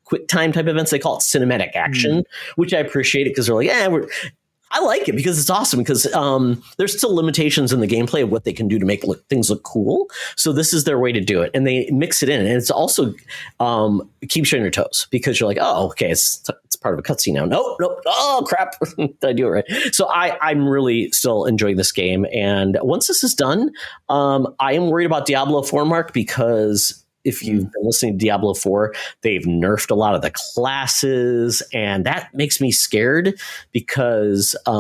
quick time type events. They call it cinematic action, which I appreciate it because they're like, I like it because it's awesome because there's still limitations in the gameplay of what they can do to make things look cool. So this is their way to do it. And they mix it in. And it's also keeps you on your toes because you're like, oh, okay, it's part of a cutscene now. Nope. Oh, crap. Did I do it right? So I'm really still enjoying this game. And once this is done, I am worried about Diablo 4, Mark, because if you've been listening to Diablo 4, they've nerfed a lot of the classes, and that makes me scared because I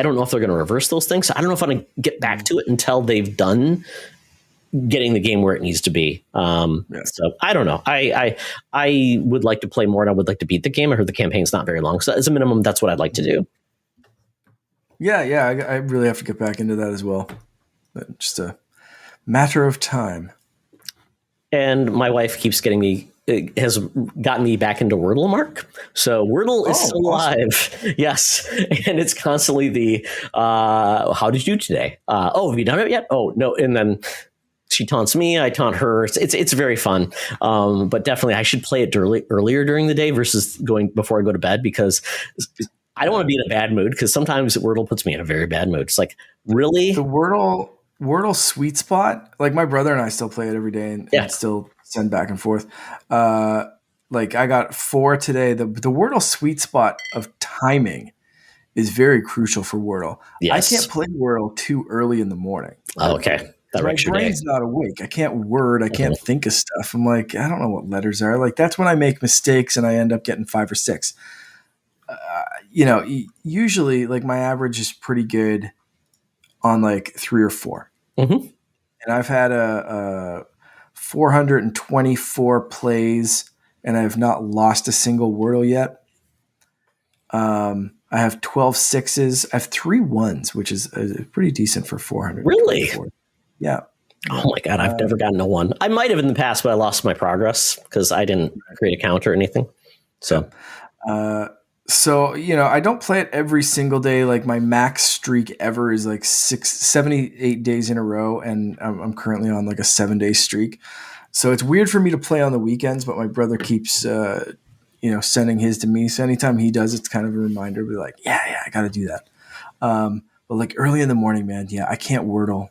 don't know if they're going to reverse those things. So I don't know if I'm going to get back to it until they've done getting the game where it needs to be. So I don't know. I would like to play more, and I would like to beat the game. I heard the campaign's not very long, so as a minimum, that's what I'd like to do. Yeah, I really have to get back into that as well. But just a matter of time. And my wife keeps has gotten me back into Wordle, Mark. So Wordle is still alive. Yes. And it's constantly the, how did you do today? Have you done it yet? Oh, no. And then she taunts me, I taunt her. It's very fun. But definitely I should play it earlier during the day versus going before I go to bed, because I don't want to be in a bad mood, because sometimes Wordle puts me in a very bad mood. It's like, really? The Wordle sweet spot, like my brother and I still play it every day and still send back and forth. Like I got 4 today. The Wordle sweet spot of timing is very crucial for Wordle. Yes. I can't play Wordle too early in the morning. Oh, okay. My brain's not awake. I can't word. I can't think of stuff. I'm like, I don't know what letters are. Like that's when I make mistakes and I end up getting 5 or 6. Usually like my average is pretty good on like 3 or 4. Mm-hmm. And I've had a 424 plays, and I have not lost a single Wordle yet. I have 12 6s. I have 3 1s, which is pretty decent for 400. Really? Yeah. Oh my God, I've never gotten a 1. I might have in the past, but I lost my progress because I didn't create a count or anything. So, I don't play it every single day. Like my max streak ever is like 78 days in a row, and I'm currently on like a 7-day streak. So it's weird for me to play on the weekends, but my brother keeps, sending his to me. So anytime he does, it's kind of a reminder to be like, yeah, I got to do that. But like early in the morning, man, I can't Wordle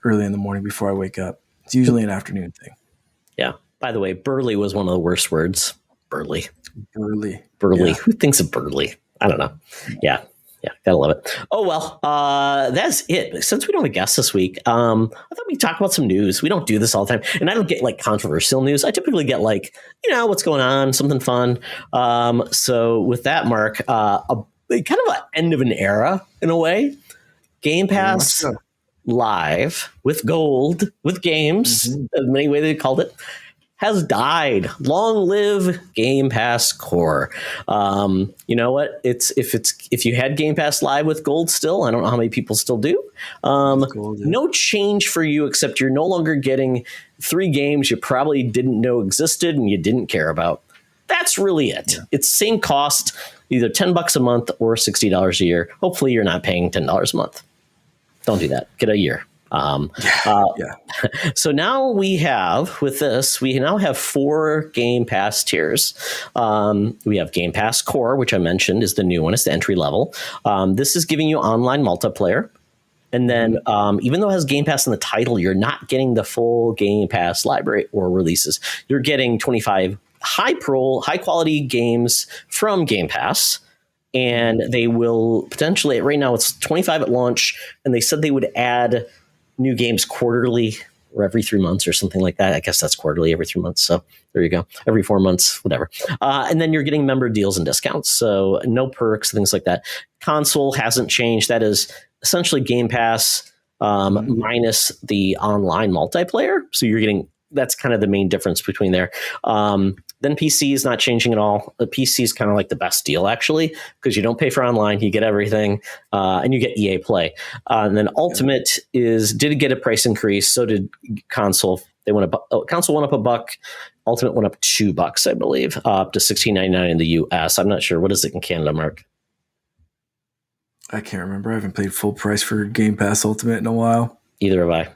early in the morning before I wake up. It's usually an afternoon thing. Yeah. By the way, burly was one of the worst words. Burly. Yeah. Who thinks of burly? I don't know. Yeah. Gotta love it. Oh, well, that's it. Since we don't have a guest this week, I thought we'd talk about some news. We don't do this all the time. And I don't get like controversial news. I typically get like, what's going on, something fun. So with that, Mark, kind of an end of an era in a way. Game Pass Live with gold, with games, as many ways they called it, has died. Long live Game Pass Core. You know what? If you had Game Pass Live with gold still, I don't know how many people still do. No change for you, except you're no longer getting 3 games you probably didn't know existed and you didn't care about. That's really it. Yeah. It's same cost, either $10 a month or $60 a year. Hopefully you're not paying $10 a month. Don't do that. Get a year. So now we have 4 Game Pass tiers. We have Game Pass Core, which I mentioned is the new one. It's the entry level. This is giving you online multiplayer. And then even though it has Game Pass in the title, you're not getting the full Game Pass library or releases. You're getting 25 high quality games from Game Pass. And they will potentially, right now it's 25 at launch, and they said they would add new games quarterly or every 3 months or something like that. I guess that's quarterly, every 3 months. So there you go. Every 4 months, whatever. And then you're getting member deals and discounts. So no perks, things like that. Console hasn't changed. That is essentially Game Pass minus the online multiplayer. So you're getting, that's kind of the main difference between there. Then PC is not changing at all. The PC is kind of like the best deal, actually, because you don't pay for online, you get everything, and you get EA Play. And then Ultimate did get a price increase. So did console. Console went up $1. Ultimate went up $2, I believe, up to $16.99 in the US. I'm not sure. What is it in Canada, Mark? I can't remember. I haven't paid full price for Game Pass Ultimate in a while. Either have I.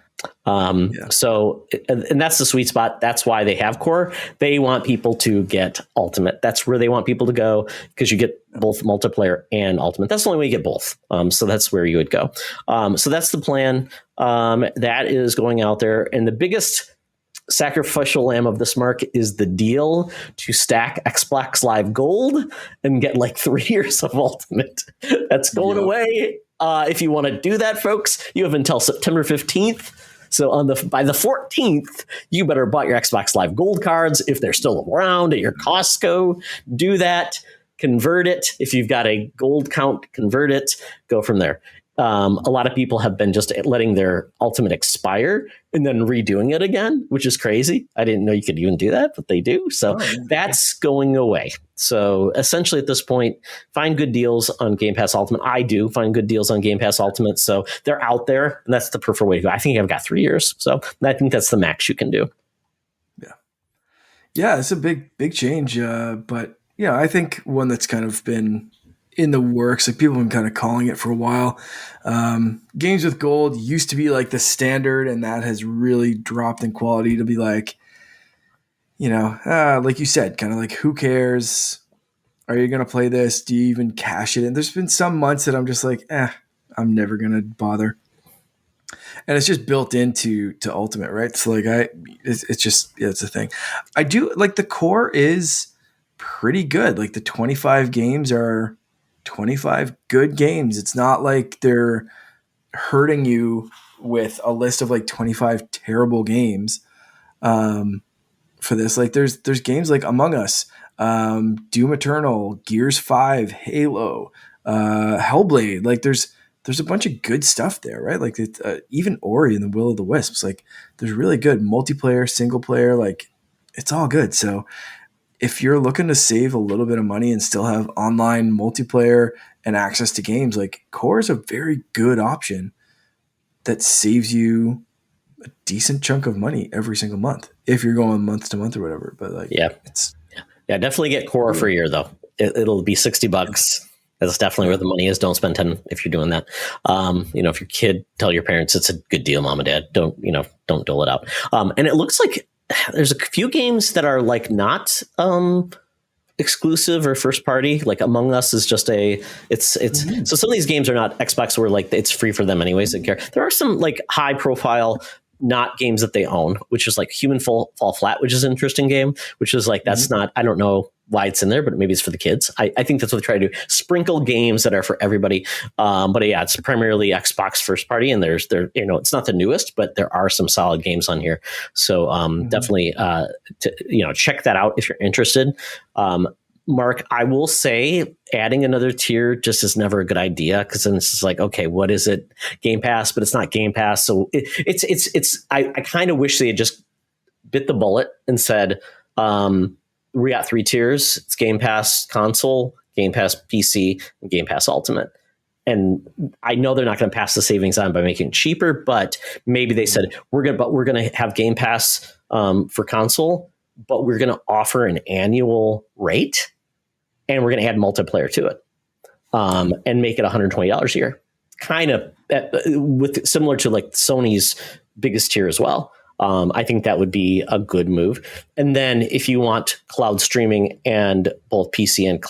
So, and that's the sweet spot. That's why they have Core. They want people to get Ultimate. That's where they want people to go, because you get both multiplayer and Ultimate. That's the only way you get both. So that's where you would go. So that's the plan. That is going out there. And the biggest sacrificial lamb of this, Mark, is the deal to stack Xbox Live Gold and get like 3 years of Ultimate. That's going away. If you want to do that, folks, you have until September 15th. So by the 14th, you better buy your Xbox Live Gold cards if they're still around at your Costco. Do that. Convert it. If you've got a gold count, convert it. Go from there. A lot of people have been just letting their Ultimate expire and then redoing it again, which is crazy. I didn't know you could even do that, but they do. So that's going away. So essentially at this point, find good deals on Game Pass Ultimate. I do find good deals on Game Pass Ultimate. So they're out there, and that's the preferred way to go. I think I've got 3 years. So I think that's the max you can do. Yeah, it's a big change. But yeah, I think one that's kind of been in the works, like people have been kind of calling it for a while. Games with gold used to be like the standard, and that has really dropped in quality to be like, like you said, kind of like, who cares? Are you going to play this? Do you even cash it in? There's been some months that I'm just like, I'm never going to bother. And it's just built into Ultimate, right? So like it's a thing. I do like the core is pretty good. Like the 25 games are 25 good games. It's not like they're hurting you with a list of like 25 terrible games for this. Like there's games like Among Us, Doom Eternal, Gears 5, Halo, Hellblade. Like there's a bunch of good stuff there, right? Like even Ori and the Will of the Wisps. Like there's really good multiplayer, single player. Like it's all good. So if you're looking to save a little bit of money and still have online multiplayer and access to games, like Core is a very good option that saves you a decent chunk of money every single month if you're going month to month or whatever. But like, definitely get Core for a year though. It'll be $60. That's definitely where the money is. Don't spend 10 if you're doing that. If your kid, tell your parents it's a good deal, mom and dad. Don't dole it out. And it looks like there's a few games that are like not exclusive or first party. Like Among Us is just so some of these games are not Xbox where like it's free for them anyways. They care. There are some like high profile not games that they own, which is like Human Fall Flat, which is an interesting game, which is like, that's not, I don't know why it's in there, but maybe it's for the kids. I think that's what they try to do. Sprinkle games that are for everybody. But yeah, it's primarily Xbox first party, and it's not the newest, but there are some solid games on here. So definitely, check that out if you're interested. Mark, I will say adding another tier just is never a good idea, because then it's just like, okay, what is it? Game Pass, but it's not Game Pass. So I kind of wish they had just bit the bullet and said, we got 3 tiers. It's Game Pass Console, Game Pass PC, and Game Pass Ultimate. And I know they're not going to pass the savings on by making it cheaper, but maybe they said we're going to have Game Pass for console, but we're going to offer an annual rate, and we're going to add multiplayer to it, and make it $120 a year, kind of with similar to like Sony's biggest tier as well. I think that would be a good move. And then if you want cloud streaming and both PC and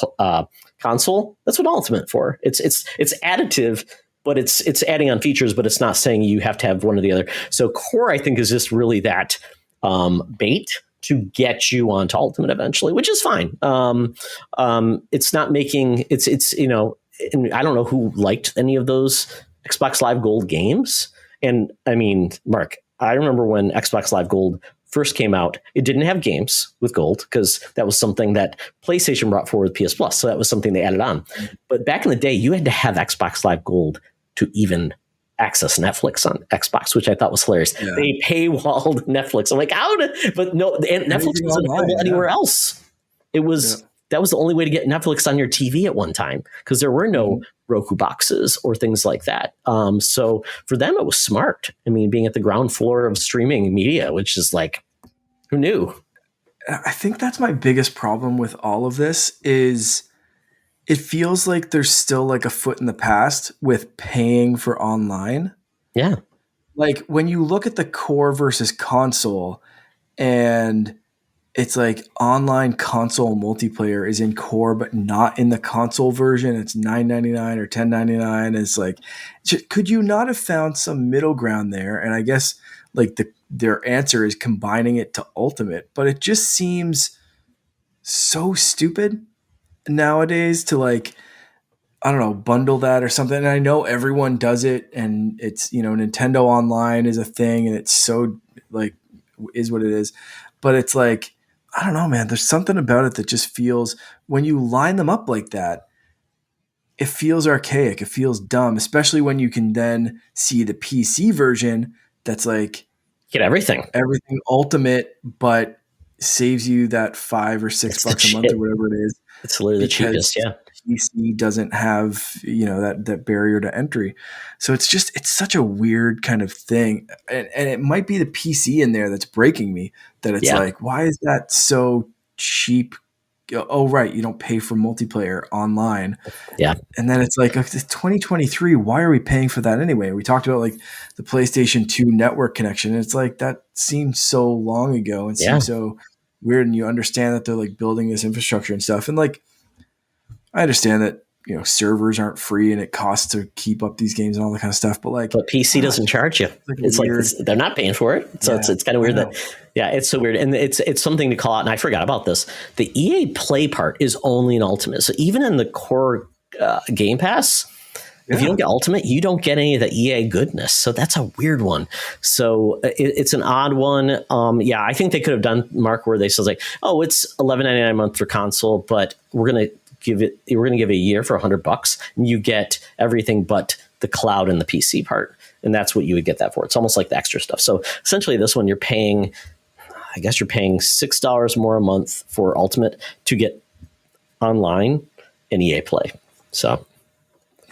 console, that's what Ultimate for. It's additive, but it's adding on features, but it's not saying you have to have one or the other. So Core, I think, is just really that bait to get you onto Ultimate eventually, which is fine. It's not making and I don't know who liked any of those Xbox Live Gold games. And I mean, Mark, I remember when Xbox Live Gold first came out, it didn't have games with Gold, because that was something that PlayStation brought forward with PS Plus. So that was something they added on. But back in the day, you had to have Xbox Live Gold to even access Netflix on Xbox, which I thought was hilarious. Yeah. They paywalled Netflix. I'm like, but no, Netflix wasn't available anywhere else. It was that was the only way to get Netflix on your TV at one time, because there were no Roku boxes or things like that. So for them, it was smart. I mean, being at the ground floor of streaming media, which is like, who knew? I think that's my biggest problem with all of this is it feels like there's still like a foot in the past with paying for online. Yeah. Like when you look at the core versus console, and it's like online console multiplayer is in core, but not in the console version. It's $9.99 or $10.99. It's like, could you not have found some middle ground there? And I guess like their answer is combining it to Ultimate, but it just seems so stupid nowadays to like, I don't know, bundle that or something. And I know everyone does it, and it's, Nintendo Online is a thing, and it's so like is what it is. But it's like, I don't know, man, there's something about it that just feels, when you line them up like that, it feels archaic. It feels dumb, especially when you can then see the PC version that's like Get everything ultimate, but saves you that $5 or $6 a month or whatever it is. It's literally the cheapest. Yeah. PC doesn't have, that barrier to entry. So it's such a weird kind of thing. And it might be the PC in there that's breaking me, that it's like, why is that so cheap? Oh, right. You don't pay for multiplayer online. Yeah. And then it's like, it's 2023. Why are we paying for that anyway? We talked about like the PlayStation 2 network connection. It's like, that seems so long ago and seems so weird. And you understand that they're like building this infrastructure and stuff. And like, I understand that, servers aren't free and it costs to keep up these games and all that kind of stuff. But PC doesn't charge you. It's like they're not paying for it. So it's kind of weird it's so weird. And it's something to call out. And I forgot about this. The EA Play part is only in Ultimate. So even in the core Game Pass, if you don't get Ultimate, you don't get any of the EA goodness. So that's a weird one. So it's an odd one. I think they could have done, Mark, where they said like, oh, it's $11.99 a month for console, but we're going to give it a year for $100 and you get everything but the cloud and the PC part. And that's what you would get that for. It's almost like the extra stuff. So essentially this one you're paying $6 more a month for Ultimate to get online and EA Play. So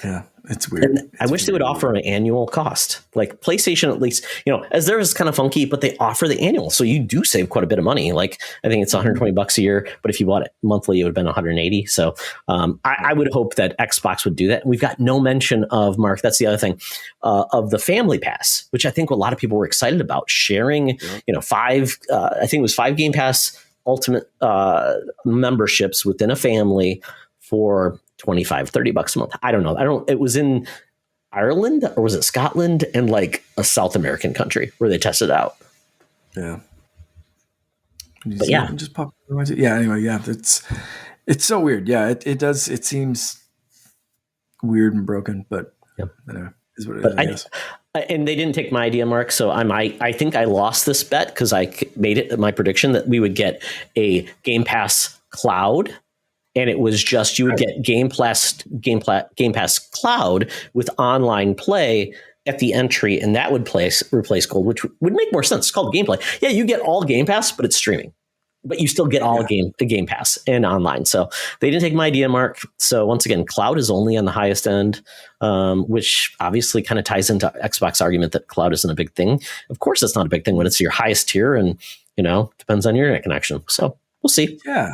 yeah, it's weird. And I wish they would offer an annual cost. Like PlayStation, at least, as theirs is kind of funky, but they offer the annual. So you do save quite a bit of money. Like I think it's $120 a year, but if you bought it monthly, it would have been $180. So I would hope that Xbox would do that. We've got no mention of, Mark, that's the other thing, of the Family Pass, which I think a lot of people were excited about sharing, I think it was 5 Game Pass Ultimate memberships within a family for $25-$30 a month. I don't know. It was in Ireland or was it Scotland and like a South American country where they tested out. Yeah. But yeah. Just pop. Yeah. Anyway. Yeah. It's so weird. Yeah. It does. It seems weird and broken, but anyway, is what it is, I guess. And they didn't take my idea, Mark. So I think I lost this bet because I made it my prediction that we would get a Game Pass Cloud. And it was just, you would get Game Pass Cloud with online play at the entry, and that would replace Gold, which would make more sense. It's called Gameplay. Yeah, you get all Game Pass, but it's streaming. But you still get all Game Pass and online. So they didn't take my idea, Mark. So once again, Cloud is only on the highest end, which obviously kind of ties into Xbox argument that Cloud isn't a big thing. Of course, it's not a big thing when it's your highest tier, and depends on your internet connection. So we'll see. Yeah,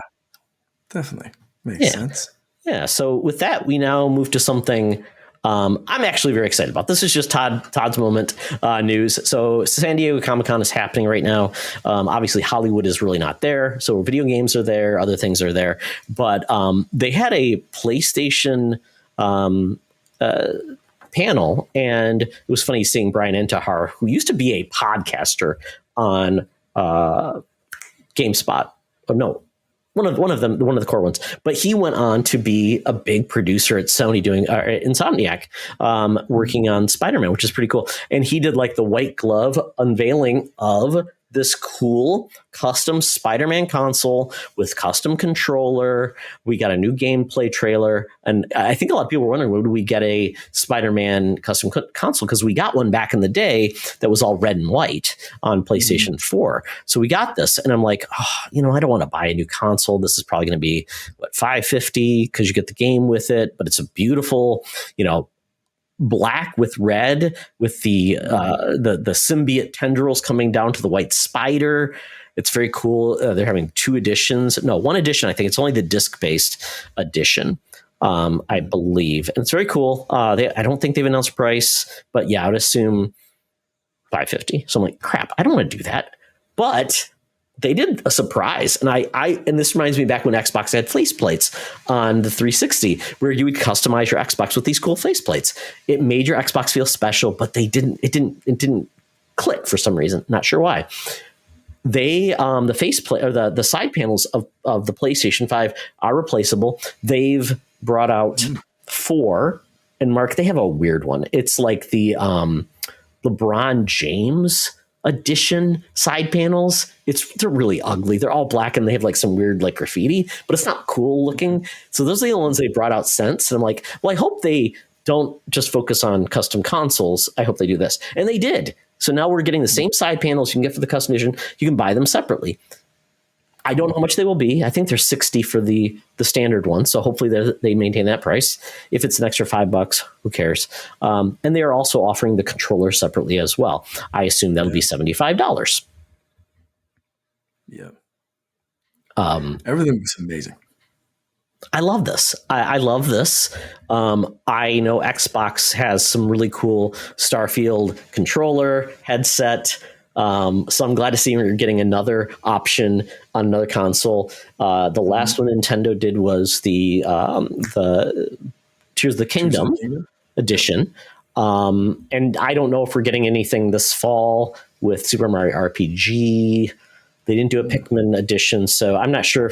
definitely. Makes sense. Yeah. So with that, we now move to something I'm actually very excited about. This is just Todd's moment news. So San Diego Comic-Con is happening right now. Obviously, Hollywood is really not there. So video games are there. Other things are there. But they had a PlayStation panel. And it was funny seeing Brian Intihar, who used to be a podcaster on GameSpot. Oh, no. One of the core ones, but he went on to be a big producer at Sony doing Insomniac, working on Spider-Man, which is pretty cool. And he did like the white glove unveiling of this cool custom Spider-Man console with custom controller. We got a new gameplay trailer. And I think a lot of people were wondering, would we get a Spider-Man custom console? Because we got one back in the day that was all red and white on PlayStation 4. So we got this. And I'm like, I don't want to buy a new console. This is probably going to be, $550 because you get the game with it. But it's a beautiful, black with red with the symbiote tendrils coming down to the white spider. It's very cool. They're having 2 editions. No, 1 edition. I think it's only the disc-based edition, I believe. And it's very cool. I don't think they've announced price, but yeah, I would assume $550. So I'm like, crap, I don't want to do that. But they did a surprise. And and this reminds me back when Xbox had faceplates on the 360, where you would customize your Xbox with these cool faceplates. It made your Xbox feel special, but it didn't click for some reason. Not sure why. They, the faceplate or the side panels of the PlayStation 5 are replaceable. They've brought out 4, and Mark, they have a weird one. It's like the LeBron James edition side panels. They're really ugly. They're all black and they have like some weird like graffiti, but it's not cool looking. So those are the ones they brought out since. And I'm like, well, I hope they don't just focus on custom consoles. I hope they do this. And they did. So now we're getting the same side panels you can get for the custom edition. You can buy them separately. I don't know how much they will be. I think they're $60 for the standard one. So hopefully they maintain that price. If it's an extra $5, who cares? And they are also offering the controller separately as well. I assume that'll be $75. Yeah. Everything was amazing. I love this. I love this. I know Xbox has some really cool Starfield controller, headset. So I'm glad to see you're getting another option on another console. The last one Nintendo did was the Tears of the Kingdom edition. And I don't know if we're getting anything this fall with Super Mario RPG. They didn't do a Pikmin edition, so I'm not sure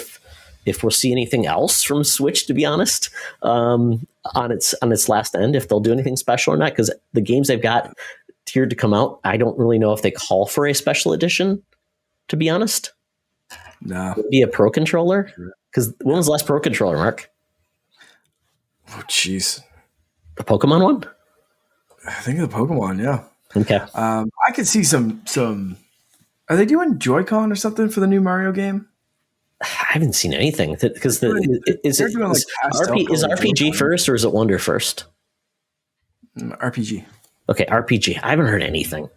if we'll see anything else from Switch, to be honest, on its last end, if they'll do anything special or not, because the games they've got tiered to come out, I don't really know if they call for a special edition, to be honest. No. Would it be a Pro Controller? Because when was the last Pro Controller, Mark? Oh, jeez. The Pokemon one? I think of the Pokemon, yeah. Okay. I could see some. Are they doing Joy-Con or something for the new Mario game? I haven't seen anything because is RPG Joy-Con. first or is it Wonder first? RPG. Okay, RPG. I haven't heard anything.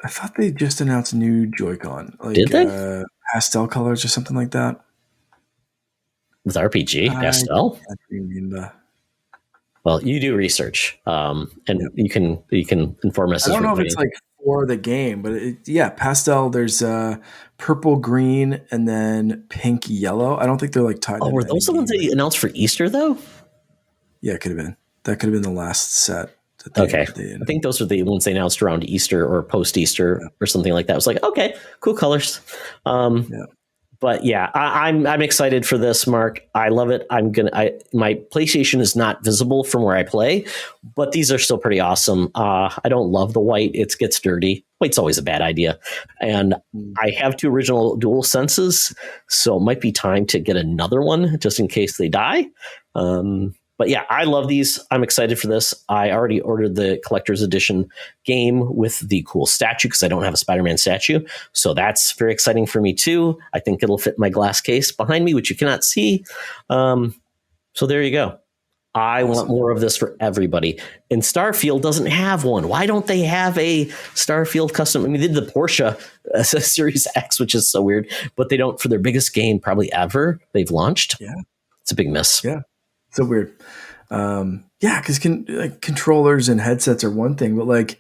I thought they just announced new Joy-Con. Like, did they? Pastel colors or something like that. With RPG pastel? I can't remember. Well, you do research, and you can inform us. I don't know if it's like for the game, but pastel. There's purple, green, and then pink, yellow. I don't think they're like tied. Oh, were those the ones they announced for Easter though? Yeah, it could have been. That could have been the last set. I think those are the ones they announced around Easter or post-Easter or something like that. It was like, okay, cool colors. But yeah, I'm excited for this, Mark. I love it. My PlayStation is not visible from where I play, but these are still pretty awesome. I don't love the white; it gets dirty. White's always a bad idea, and I have 2 original Dual Senses, so it might be time to get another one just in case they die. But yeah, I love these. I'm excited for this. I already ordered the collector's edition game with the cool statue because I don't have a Spider-Man statue. So that's very exciting for me too. I think it'll fit my glass case behind me, which you cannot see. So there you go. I want more of this for everybody. And Starfield doesn't have one. Why don't they have a Starfield custom? I mean, they did the Porsche Series X, which is so weird, but they don't for their biggest game probably ever they've launched. Yeah. It's a big miss. Yeah. So weird. Because controllers and headsets are one thing, but like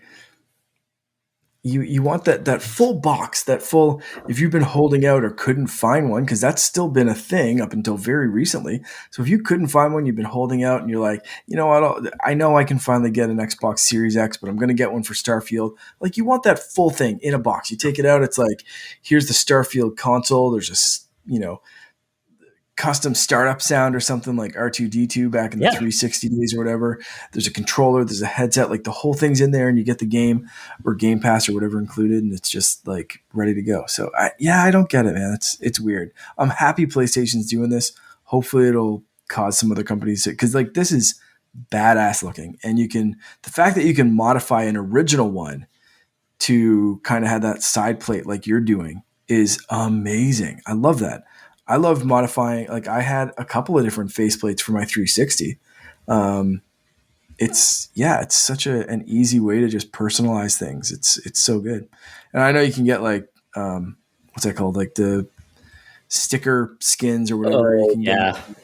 you want that full box, if you've been holding out or couldn't find one, because that's still been a thing up until very recently. So if you couldn't find one, you've been holding out and you're like, you know what, I know I can finally get an Xbox Series X, but I'm going to get one for Starfield. Like you want that full thing in a box. You take it out. It's like, here's the Starfield console. There's a, custom startup sound or something like R2-D2 back in the 360 days or whatever. There's a controller, there's a headset, like the whole thing's in there and you get the game or Game Pass or whatever included and it's just like ready to go. So I don't get it, man. It's weird. I'm happy PlayStation's doing this. Hopefully it'll cause some other companies to, because like this is badass looking and the fact that you can modify an original one to kind of have that side plate like you're doing is amazing. I love that. I loved modifying, like I had a couple of different faceplates for my 360. It's such an easy way to just personalize things. It's so good. And I know you can get like, what's that called? Like the sticker skins or whatever. Oh,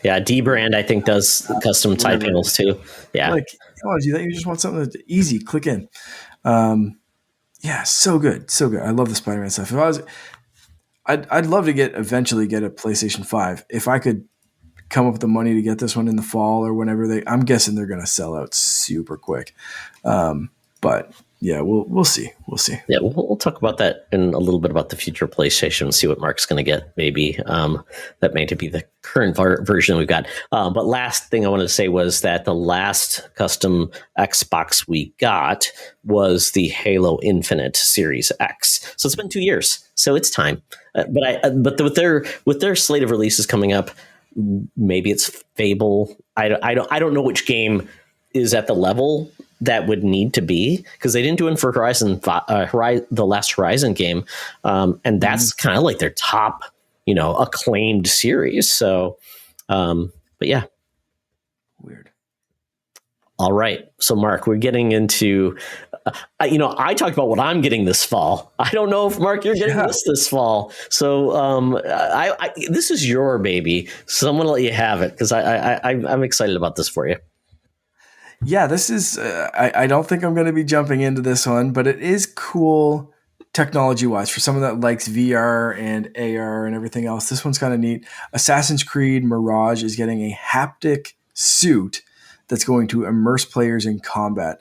yeah. D-Brand, I think does custom side panels too. Yeah. Like, you just want something that's easy, click in. So good. So good. I love the Spider-Man stuff. I'd love to eventually get a PlayStation 5. If I could come up with the money to get this one in the fall or whenever I'm guessing they're going to sell out super quick. But yeah, we'll see. We'll see. Yeah, we'll talk about that in a little bit about the future PlayStation and see what Mark's going to get. Maybe that may be the current version we've got. But last thing I wanted to say was that the last custom Xbox we got was the Halo Infinite Series X. So it's been 2 years. So it's time. But with their slate of releases coming up, maybe it's Fable. I don't know which game is at the level that would need to be, because they didn't do it for the last Horizon game, and that's kind of like their top, acclaimed series. So, but yeah, weird. All right, so Mark, we're getting into, I talked about what I'm getting this fall. I don't know if Mark, you're getting this fall. So, this is your baby. So I'm gonna let you have it because I'm excited about this for you. Yeah, this is, I don't think I'm going to be jumping into this one, but it is cool technology-wise for someone that likes VR and AR and everything else. This one's kind of neat. Assassin's Creed Mirage is getting a haptic suit that's going to immerse players in combat.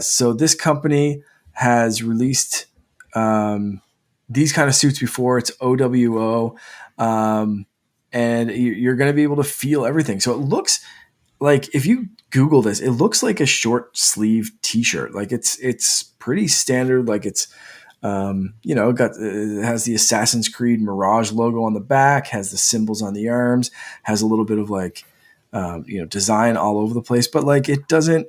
So this company has released these kind of suits before. It's OWO, and you're going to be able to feel everything. So it looks like, if you Google this, it looks like a short sleeve t-shirt. Like it's pretty standard. Like it's, it has the Assassin's Creed Mirage logo on the back, has the symbols on the arms, has a little bit of like, design all over the place, but like it doesn't,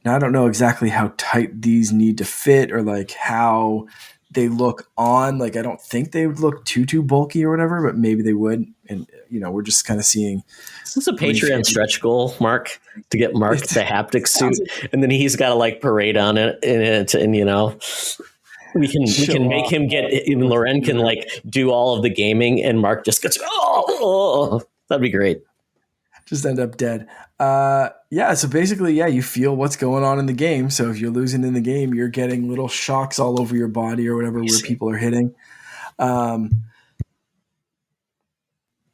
I don't know exactly how tight these need to fit or like how they look on. Like, I don't think they would look too bulky or whatever, but maybe they would. And, we're just kind of seeing. This is a Patreon stretch goal, Mark, to get Mark the haptic suit. And then he's got to like parade on it and we can make him get, even Loren can like do all of the gaming and Mark just goes, that'd be great. Just end up dead. So basically, you feel what's going on in the game. So if you're losing in the game, you're getting little shocks all over your body or whatever where people are hitting.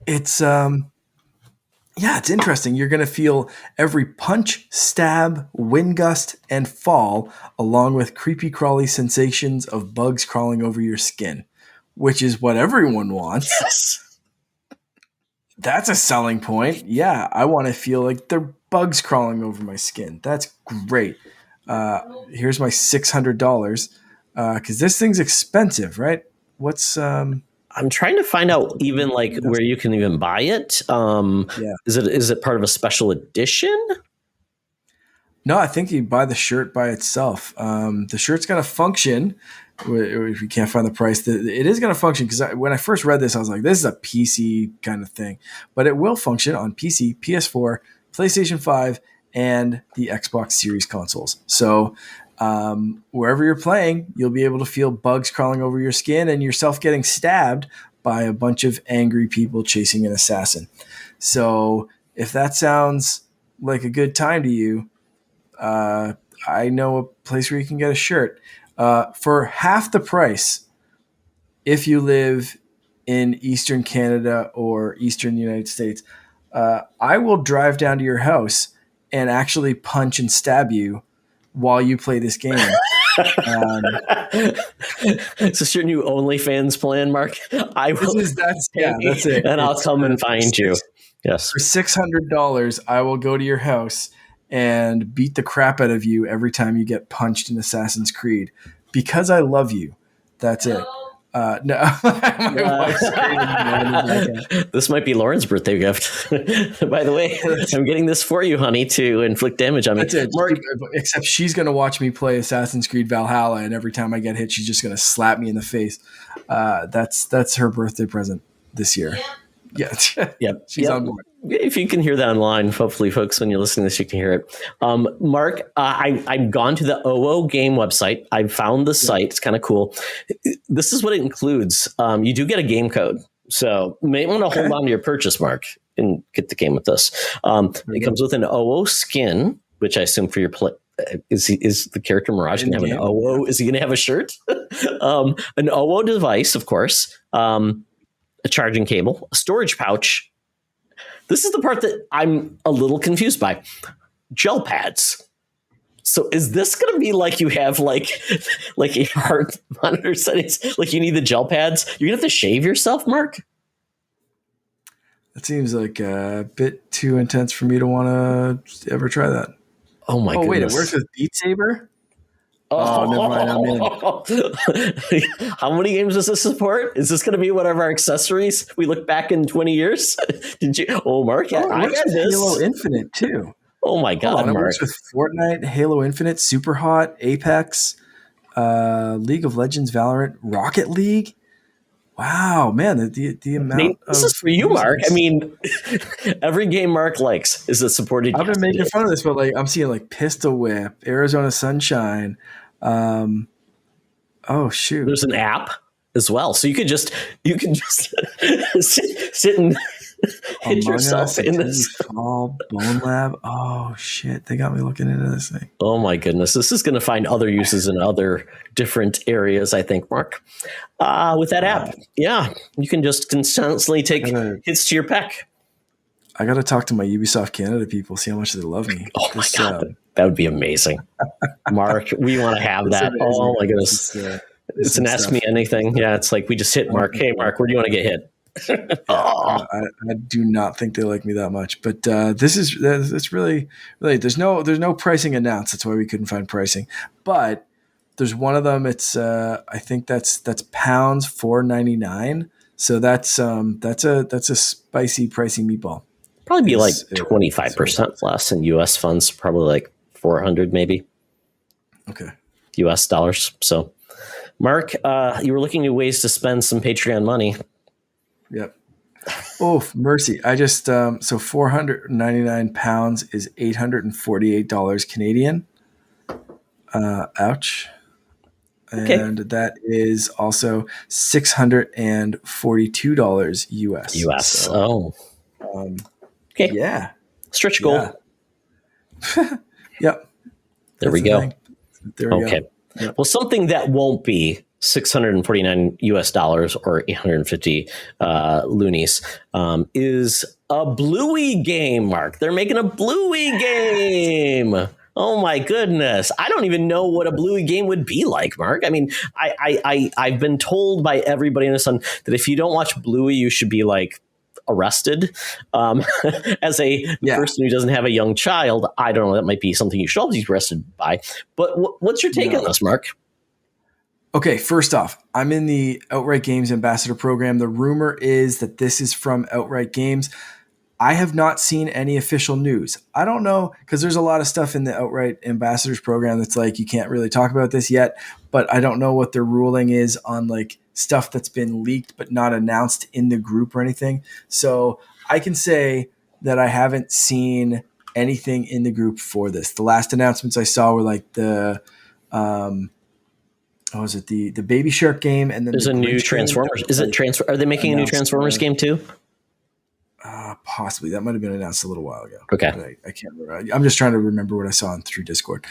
It's interesting. You're going to feel every punch, stab, wind gust, and fall, along with creepy crawly sensations of bugs crawling over your skin, which is what everyone wants. Yes. That's a selling point. Yeah, I want to feel like there are bugs crawling over my skin. That's great. Here's my $600 because this thing's expensive, right? What's I'm trying to find out even like where you can even buy it. Is it part of a special edition? No, I think you buy the shirt by itself. The shirt's going to function. If you can't find the price, it is going to function, because when I first read this, I was like, this is a PC kind of thing. But it will function on PC, PS4, PlayStation 5, and the Xbox Series consoles. So wherever you're playing, you'll be able to feel bugs crawling over your skin and yourself getting stabbed by a bunch of angry people chasing an assassin. So if that sounds like a good time to you, I know a place where you can get a shirt. For half the price, if you live in Eastern Canada or Eastern United States, I will drive down to your house and actually punch and stab you while you play this game. Is this your new OnlyFans plan, Mark? I will. That's it. And I'll come and find you. Yes. For $600, I will go to your house and beat the crap out of you every time you get punched in Assassin's Creed, because I love you. That's it. No, my wife's screaming. This might be Lauren's birthday gift. By the way, I'm getting this for you, honey, to inflict damage on me. That's it. Mark, except she's going to watch me play Assassin's Creed Valhalla, and every time I get hit, she's just going to slap me in the face. That's her birthday present this year. Yeah. Yep. She's on board. If you can hear that online, hopefully, folks, when you're listening to this, you can hear it. Mark, I've gone to the OO game website. I found the site. It's kind of cool. This is what it includes. You do get a game code. So you may want to hold on to your purchase, Mark, and get the game with this. It comes with an OO skin, which I assume for your play. Is the character Mirage going to have an OO? Is he going to have a shirt? An OO device, of course. A charging cable, a storage pouch. This is the part that I'm a little confused by. Gel pads. So is this going to be like you have like a heart monitor settings? Like you need the gel pads? You're going to have to shave yourself, Mark? That seems like a bit too intense for me to want to ever try that. Oh my goodness. Wait, it works with Beat Saber? Oh, never mind. I'm in. How many games does this support? Is this going to be one of our accessories? We look back in 20 years. Did you? Oh, Mark, I got this. Halo Infinite too. Oh my God, Mark! It works with Fortnite, Halo Infinite, Superhot, Apex, League of Legends, Valorant, Rocket League. Wow, man, the amount. This is for you, Mark. I mean, every game Mark likes is it supported. I've been making fun of this, but like I'm seeing like Pistol Whip, Arizona Sunshine. Oh shoot, there's an app as well, so you can just sit and hit yourself in this. Bone Lab. Oh shit, they got me looking into this thing. Oh my goodness, this is going to find other uses in other different areas, I think, Mark. With that app, yeah, you can just constantly take hits to your pec. I got to talk to my Ubisoft Canada people, see how much they love me. Oh my God, that would be amazing, Mark. We want to have that. Amazing. Oh my goodness, it's an Ask Me Anything. Yeah, it's like we just hit Mark. Hey, Mark, where do you want to get hit? I do not think they like me that much, but it's really there's no pricing announced. That's why we couldn't find pricing, but there's one of them. It's I think that's pounds $4.99. So that's a spicy pricey meatball. Probably be like 25% less in US funds, probably like 400 maybe. Okay. US dollars. So Mark, you were looking at ways to spend some Patreon money. Yep. Oh, mercy. I just, so 499 pounds is $848 Canadian. Ouch. Okay. And that is also $642 US. US. So, okay. Yeah. Stretch goal. Yeah. Yep. There we go. There we go. Yep. Well, something that won't be $649 US dollars or 850 loonies is a Bluey game, Mark. They're making a Bluey game. Oh my goodness. I don't even know what a Bluey game would be like, Mark. I mean, I've been told by everybody in the sun that if you don't watch Bluey, you should be like arrested. As a person who doesn't have a young child, I don't know. That might be something you should always be arrested by. But what's your take on this, Mark? Okay, first off, I'm in the Outright Games Ambassador Program. The rumor is that this is from Outright Games. I have not seen any official news. I don't know, because there's a lot of stuff in the Outright Ambassadors Program that's like, you can't really talk about this yet, but I don't know what their ruling is on like stuff that's been leaked but not announced in the group or anything. So I can say that I haven't seen anything in the group for this. The last announcements I saw were like the the Baby Shark game, and then there's a new Transformers. Is it Are they making a new Transformers game too? Possibly. That might have been announced a little while ago. Okay, I can't remember. I'm just trying to remember what I saw through Discord.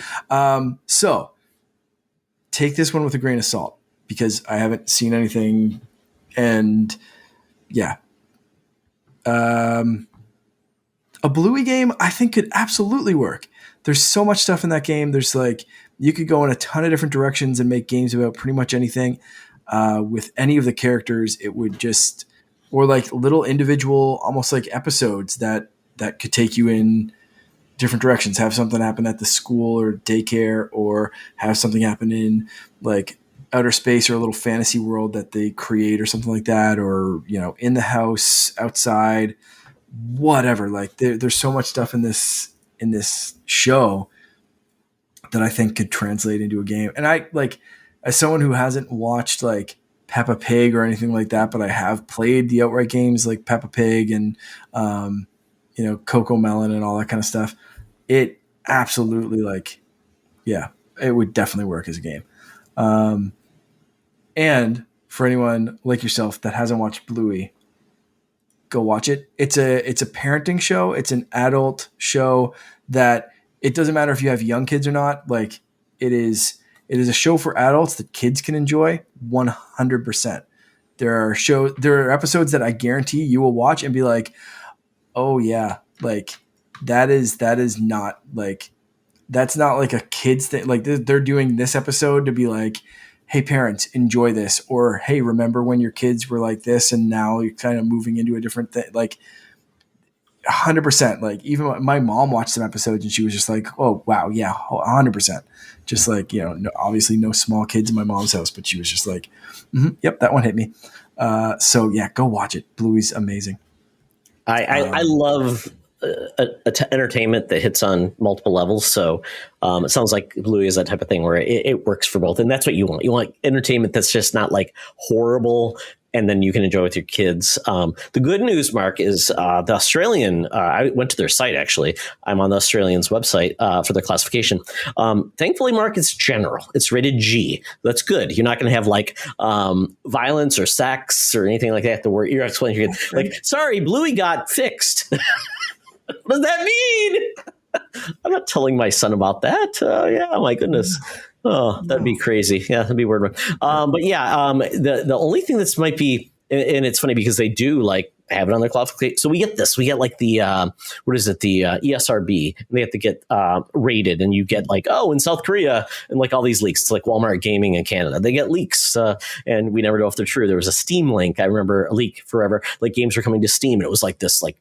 So take this one with a grain of salt because I haven't seen anything, and yeah, a Bluey game I think could absolutely work. There's so much stuff in that game. There's like, you could go in a ton of different directions and make games about pretty much anything. With any of the characters, it would just, or like little individual, almost like episodes that could take you in different directions. Have something happen at the school or daycare, or have something happen in like outer space or a little fantasy world that they create or something like that, or, you know, in the house, outside, whatever. Like there's so much stuff in this show that I think could translate into a game. And I, like, as someone who hasn't watched like Peppa Pig or anything like that, but I have played the Outright games like Peppa Pig and, Coco Melon and all that kind of stuff. It absolutely, like, yeah, it would definitely work as a game. And for anyone like yourself that hasn't watched Bluey, go watch it. It's a parenting show. It's an adult show that it doesn't matter if you have young kids or not. Like, it is a show for adults that kids can enjoy 100%. There are episodes that I guarantee you will watch and be like, oh yeah, like that is not like That's not like a kid's thing. Like they're doing this episode to be like, hey parents, enjoy this, or hey, remember when your kids were like this and now you're kind of moving into a different thing. Like 100%. Like even my mom watched some episodes and she was just like, oh wow, yeah, 100%. Just like, obviously no small kids in my mom's house, but she was just like, yep, that one hit me. So yeah, go watch it. Bluey's amazing. I love entertainment that hits on multiple levels. So it sounds like Bluey is that type of thing where it works for both. And that's what you want. You want entertainment that's just not like horrible and then you can enjoy with your kids. The good news, Mark, is the Australian, I went to their site, actually. I'm on the Australians website for their classification. Thankfully, Mark, it's general. It's rated G. That's good. You're not going to have like violence or sex or anything like that. You're explaining to your kid, like, sorry, Bluey got fixed. What does that mean? I'm not telling my son about that. Yeah, my goodness. Oh, that'd be crazy. Yeah, that'd be a weird one. But yeah, the only thing that's might be, and it's funny because they do like have it on their classification. So we get this. We get like the what is it? The ESRB. And they have to get rated, and you get like, oh, in South Korea, and like all these leaks. It's like Walmart Gaming in Canada. They get leaks, and we never know if they're true. There was a Steam link. I remember a leak forever. Like games were coming to Steam, and it was like this like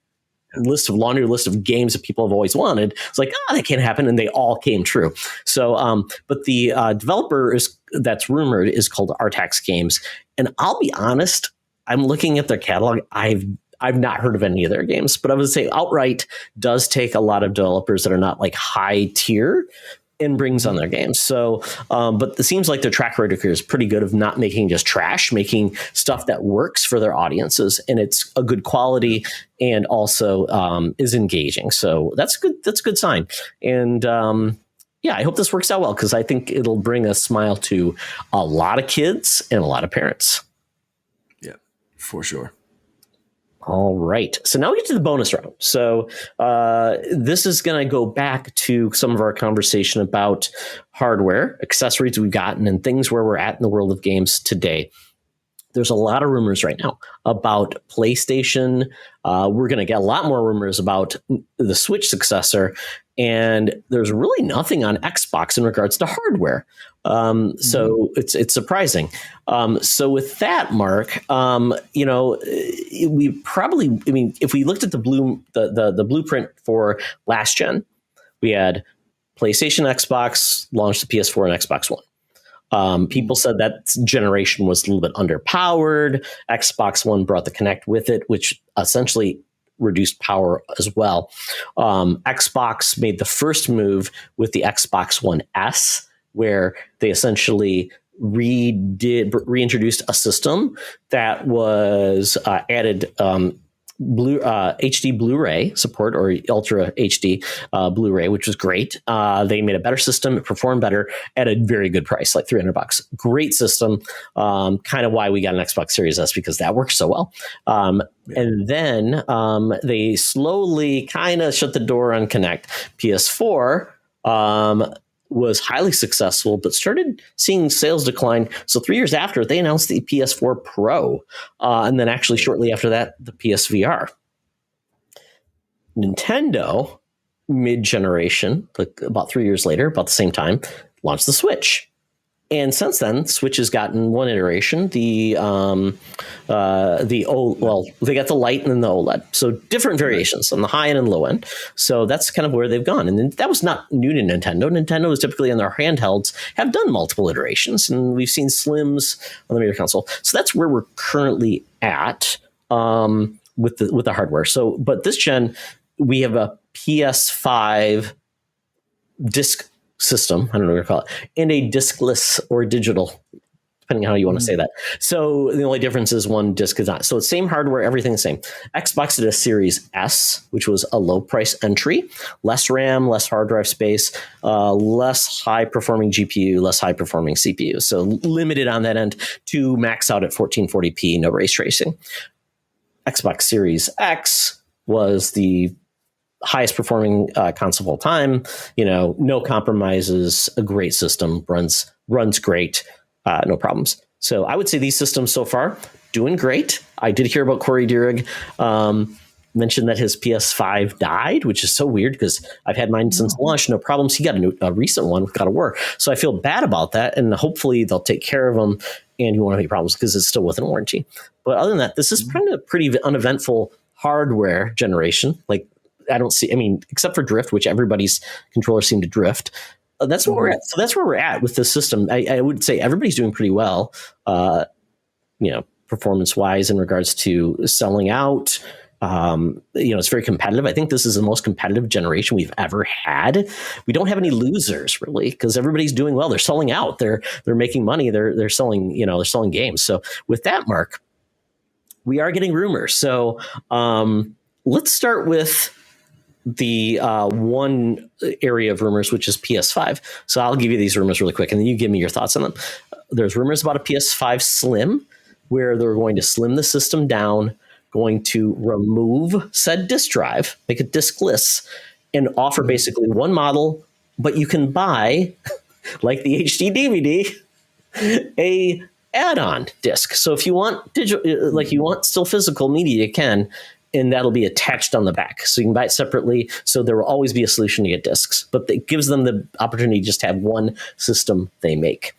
laundry list of games that people have always wanted. It's like, that can't happen. And they all came true. So, but the developer that's rumored is called Artax Games. And I'll be honest, I'm looking at their catalog. I've not heard of any of their games, but I would say Outright does take a lot of developers that are not like high tier and brings on their games. So, but it seems like their track record is pretty good of not making just trash, making stuff that works for their audiences, and it's a good quality and also is engaging. So that's good. That's a good sign. And yeah, I hope this works out well because I think it'll bring a smile to a lot of kids and a lot of parents. Yeah, for sure. All right. So now we get to the bonus round. So this is going to go back to some of our conversation about hardware, accessories we've gotten, and things where we're at in the world of games today. There's a lot of rumors right now about PlayStation. We're going to get a lot more rumors about the Switch successor. And there's really nothing on Xbox in regards to hardware. So it's surprising. So with that, Mark, we probably, if we looked at the blueprint for last gen, we had PlayStation, Xbox, launched the PS4 and Xbox One. People said that generation was a little bit underpowered. Xbox One brought the Kinect with it, which essentially reduced power as well. Xbox made the first move with the Xbox One S, where they essentially reintroduced a system that was added HD Blu-ray support or Ultra HD Blu-ray, which was great. They made a better system. It performed better at a very good price, like $300. Great system. Kind of why we got an Xbox Series S, because that works so well. And then they slowly kind of shut the door on Kinect. PS4 was highly successful, but started seeing sales decline. So 3 years after, they announced the PS4 Pro, and then actually shortly after that, the PSVR. Nintendo, mid-generation, like about 3 years later, about the same time, launched the Switch. And since then, Switch has gotten one iteration, they got the Lite and then the OLED. So different variations on the high end and low end. So that's kind of where they've gone. And that was not new to Nintendo. Nintendo is typically in their handhelds have done multiple iterations, and we've seen slims on the major console. So that's where we're currently at with the hardware. So, but this gen, we have a PS5 disc system, I don't know what to call it, and a diskless or digital, depending on how you want to say that. So the only difference is one disc is not. So it's same hardware, everything the same. Xbox did a Series S, which was a low price entry, less RAM, less hard drive space, less high performing GPU, less high performing CPU. So limited on that end to max out at 1440p, no ray tracing. Xbox Series X was the highest performing console of all time, no compromises, a great system, runs great, no problems. So I would say these systems so far doing great. I did hear about Corey Dierig mentioned that his PS5 died, which is so weird because I've had mine since launch, no problems. He got a recent one with God of War. So I feel bad about that. And hopefully they'll take care of him and he won't have any problems because it's still within warranty. But other than that, this is kind of a pretty uneventful hardware generation. Like, I don't see, I mean, except for drift, which everybody's controllers seem to drift. That's where we're at. So that's where we're at with this system. I would say everybody's doing pretty well, performance wise in regards to selling out. It's very competitive. I think this is the most competitive generation we've ever had. We don't have any losers really because everybody's doing well. They're selling out. They're making money. They're selling, they're selling games. So with that, Mark, we are getting rumors. So let's start with the one area of rumors, which is PS5. So I'll give you these rumors really quick and then you give me your thoughts on them. There's rumors about a PS5 Slim where they're going to slim the system down, going to remove said disk drive, make it diskless, and offer basically one model, but you can buy, like the HD DVD, a add-on disc. So if you want digital, like you want still physical media, you can, and that'll be attached on the back. So you can buy it separately. So there will always be a solution to get discs, but it gives them the opportunity to just have one system they make.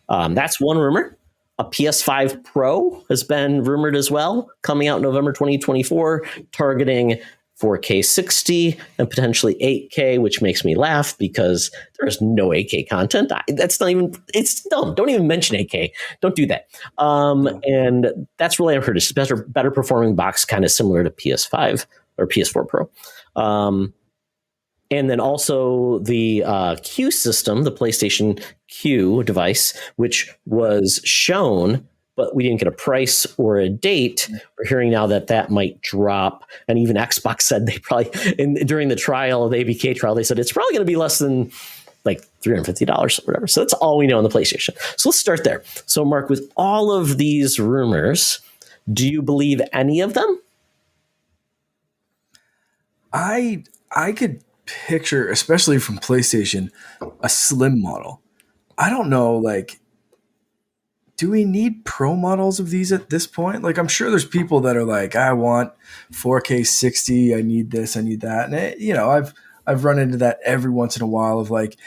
That's one rumor. A PS5 Pro has been rumored as well, coming out November 2024, targeting 4K 60 and potentially 8K, which makes me laugh because there's no 8K content. That's not even, it's dumb. Don't even mention 8K. Don't do that. And that's really I've heard. It's better performing box, kind of similar to PS5 or PS4 Pro. And then also the Q system, the PlayStation Q device, which was shown, but we didn't get a price or a date. We're hearing now that might drop. And even Xbox said they probably, during the trial, the ABK trial, they said it's probably going to be less than like $350 or whatever. So that's all we know on the PlayStation. So let's start there. So Mark, with all of these rumors, do you believe any of them? I could picture, especially from PlayStation, a slim model. I don't know, like, do we need pro models of these at this point? Like, I'm sure there's people that are like, I want 4K 60, I need this, I need that. And I've run into that every once in a while of like,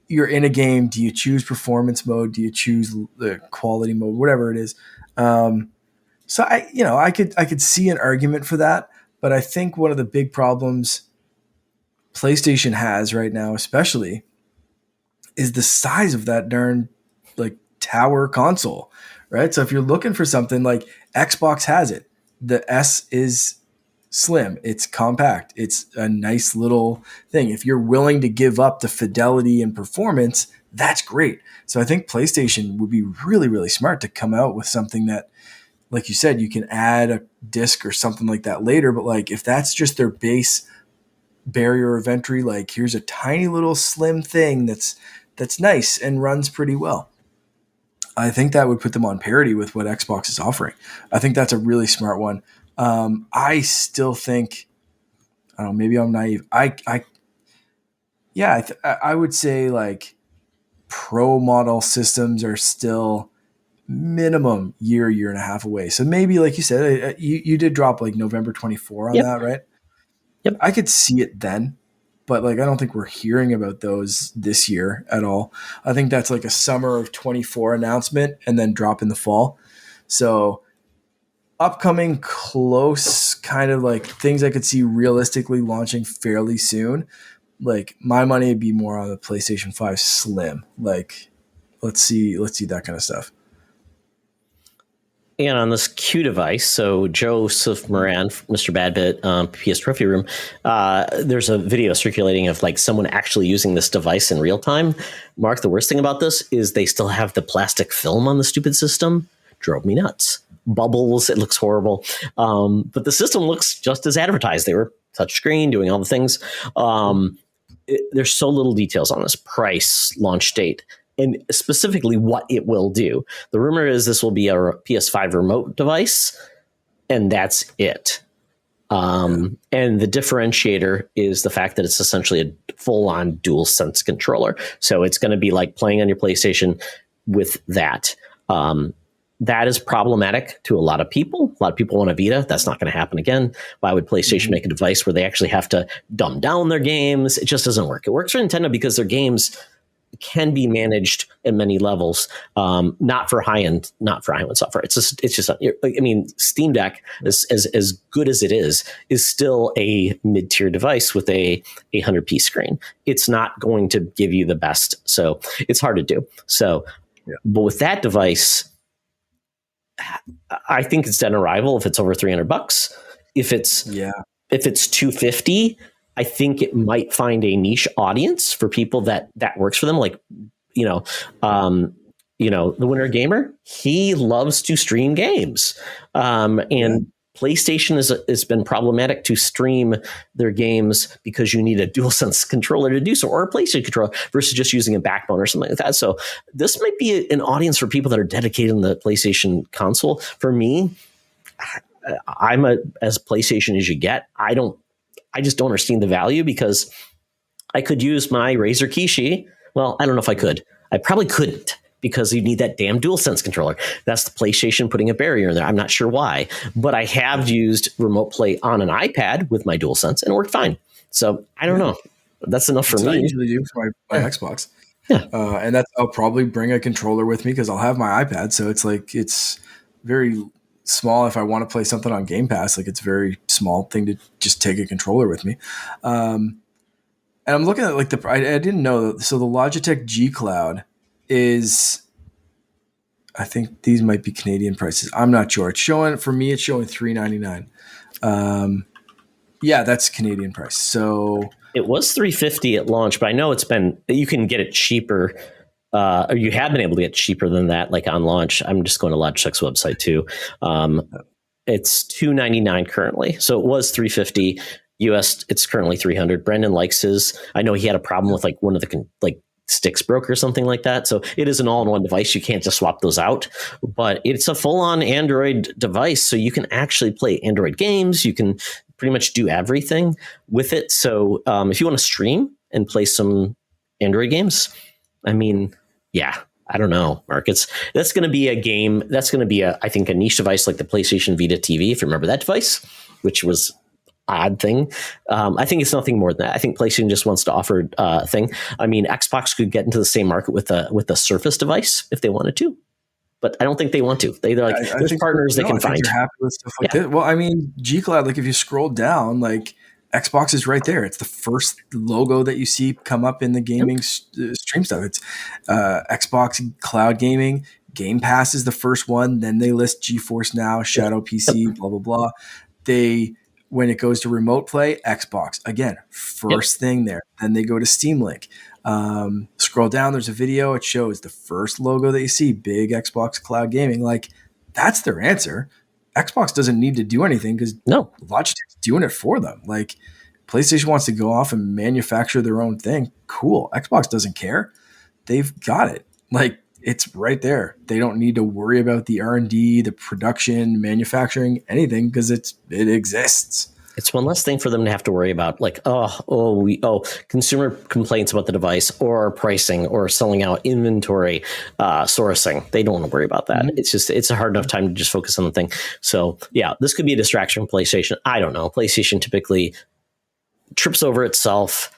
you're in a game, do you choose performance mode? Do you choose the quality mode? Whatever it is. So I could see an argument for that, but I think one of the big problems PlayStation has right now, especially, is the size of that darn like tower console, right? So if you're looking for something like Xbox has it, the S is slim, it's compact, it's a nice little thing. If you're willing to give up the fidelity and performance, that's great. So I think PlayStation would be really, really smart to come out with something that, like you said, you can add a disc or something like that later. But like if that's just their base barrier of entry, like here's a tiny little slim thing that's nice and runs pretty well, I think that would put them on parity with what Xbox is offering. I think that's a really smart one. I still think, I don't know, maybe I'm naive. I would say like pro model systems are still minimum year and a half away. So maybe, like you said, you did drop like November 24 on that, right? Yep. I could see it then, but like I don't think we're hearing about those this year at all. I think that's like a summer of 24 announcement and then drop in the fall. So upcoming close kind of like things I could see realistically launching fairly soon. Like my money would be more on the PlayStation 5 Slim. Like let's see that kind of stuff. And on this Q device, so Joseph Moran, Mr. Badbit, PS Trophy Room, there's a video circulating of like someone actually using this device in real time. Mark, the worst thing about this is they still have the plastic film on the stupid system. Drove me nuts. Bubbles, it looks horrible. But the system looks just as advertised. They were touchscreen, doing all the things. There's so little details on this: price, launch date, and specifically what it will do. The rumor is this will be a PS5 remote device, and that's it. And the differentiator is the fact that it's essentially a full-on DualSense controller. So it's going to be like playing on your PlayStation with that. that is problematic to a lot of people. A lot of people want a Vita. That's not going to happen again. Why would PlayStation make a device where they actually have to dumb down their games? It just doesn't work. It works for Nintendo because their games can be managed at many levels, not for high end software. It's just, I mean, Steam Deck, as good as it is still a mid tier device with a 100p screen. It's not going to give you the best, so it's hard to do. So, but with that device, I think it's dead on arrival if it's over $300. If it's $250, I think it might find a niche audience for people that works for them. Like, the Winter Gamer, he loves to stream games, and PlayStation has been problematic to stream their games because you need a DualSense controller to do so, or a PlayStation controller versus just using a backbone or something like that. So this might be an audience for people that are dedicated in the PlayStation console. For me, I'm as PlayStation as you get. I just don't understand the value because I could use my Razer Kishi. Well, I don't know if I could. I probably couldn't because you need that damn DualSense controller. That's the PlayStation putting a barrier in there. I'm not sure why, but I have used Remote Play on an iPad with my DualSense and it worked fine. So I don't know. That's enough for me. I usually do for my Xbox. Yeah. And I'll probably bring a controller with me because I'll have my iPad. So it's very small if I want to play something on Game Pass. Like, it's a very small thing to just take a controller with me. And I'm looking at I didn't know. So the Logitech G Cloud is, I think these might be Canadian prices. I'm not sure. It's showing $399. Yeah, that's Canadian price. So it was $350 at launch, but I know you can get it cheaper. Or you have been able to get cheaper than that, like on launch. I'm just going to Logitech's website too. It's $299 currently. So it was $350 US. It's currently $300. Brendan likes his. I know he had a problem with like one of the sticks broke or something like that. So it is an all-in-one device. You can't just swap those out, but it's a full-on Android device. So you can actually play Android games. You can pretty much do everything with it. So if you want to stream and play some Android games, I mean, yeah, I don't know, Mark. That's going to be a game. That's going to be I think a niche device like the PlayStation Vita TV, if you remember that device, which was odd thing. I think it's nothing more than that. I think PlayStation just wants to offer a thing. I mean, Xbox could get into the same market with a Surface device if they wanted to, but I don't think they want to. They're like, there's partners they can find. You're happy with stuff like that. Well, I mean, G Cloud, like if you scroll down, like Xbox is right there. It's the first logo that you see come up in the gaming stream stuff. It's Xbox Cloud Gaming. Game Pass is the first one. Then they list GeForce Now, Shadow PC, blah, blah, blah. When it goes to Remote Play, Xbox. Again, first thing there. Then they go to Steam Link. Scroll down, there's a video. It shows the first logo that you see, big Xbox Cloud Gaming. Like, that's their answer. Xbox doesn't need to do anything because Logitech's doing it for them. Like, PlayStation wants to go off and manufacture their own thing. Cool. Xbox doesn't care. They've got it. Like, it's right there. They don't need to worry about the R&D, the production, manufacturing, anything because it exists. It's one less thing for them to have to worry about, like, consumer complaints about the device or pricing or selling out inventory, sourcing. They don't want to worry about that. Mm-hmm. It's a hard enough time to just focus on the thing. So yeah, this could be a distraction from PlayStation. I don't know. PlayStation typically trips over itself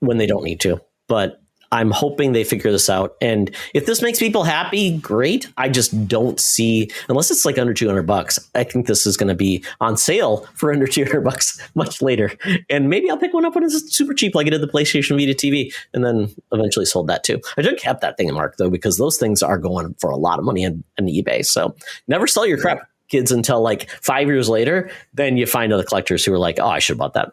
when they don't need to, but I'm hoping they figure this out. And if this makes people happy, great. I just don't see, unless it's like under $200, I think this is going to be on sale for under $200 much later. And maybe I'll pick one up when it's super cheap, like I did the PlayStation Vita TV, and then eventually sold that too. I just kept that thing in Mark though, because those things are going for a lot of money on eBay. So never sell your crap, kids, until like 5 years later. Then you find other collectors who are like, oh, I should have bought that.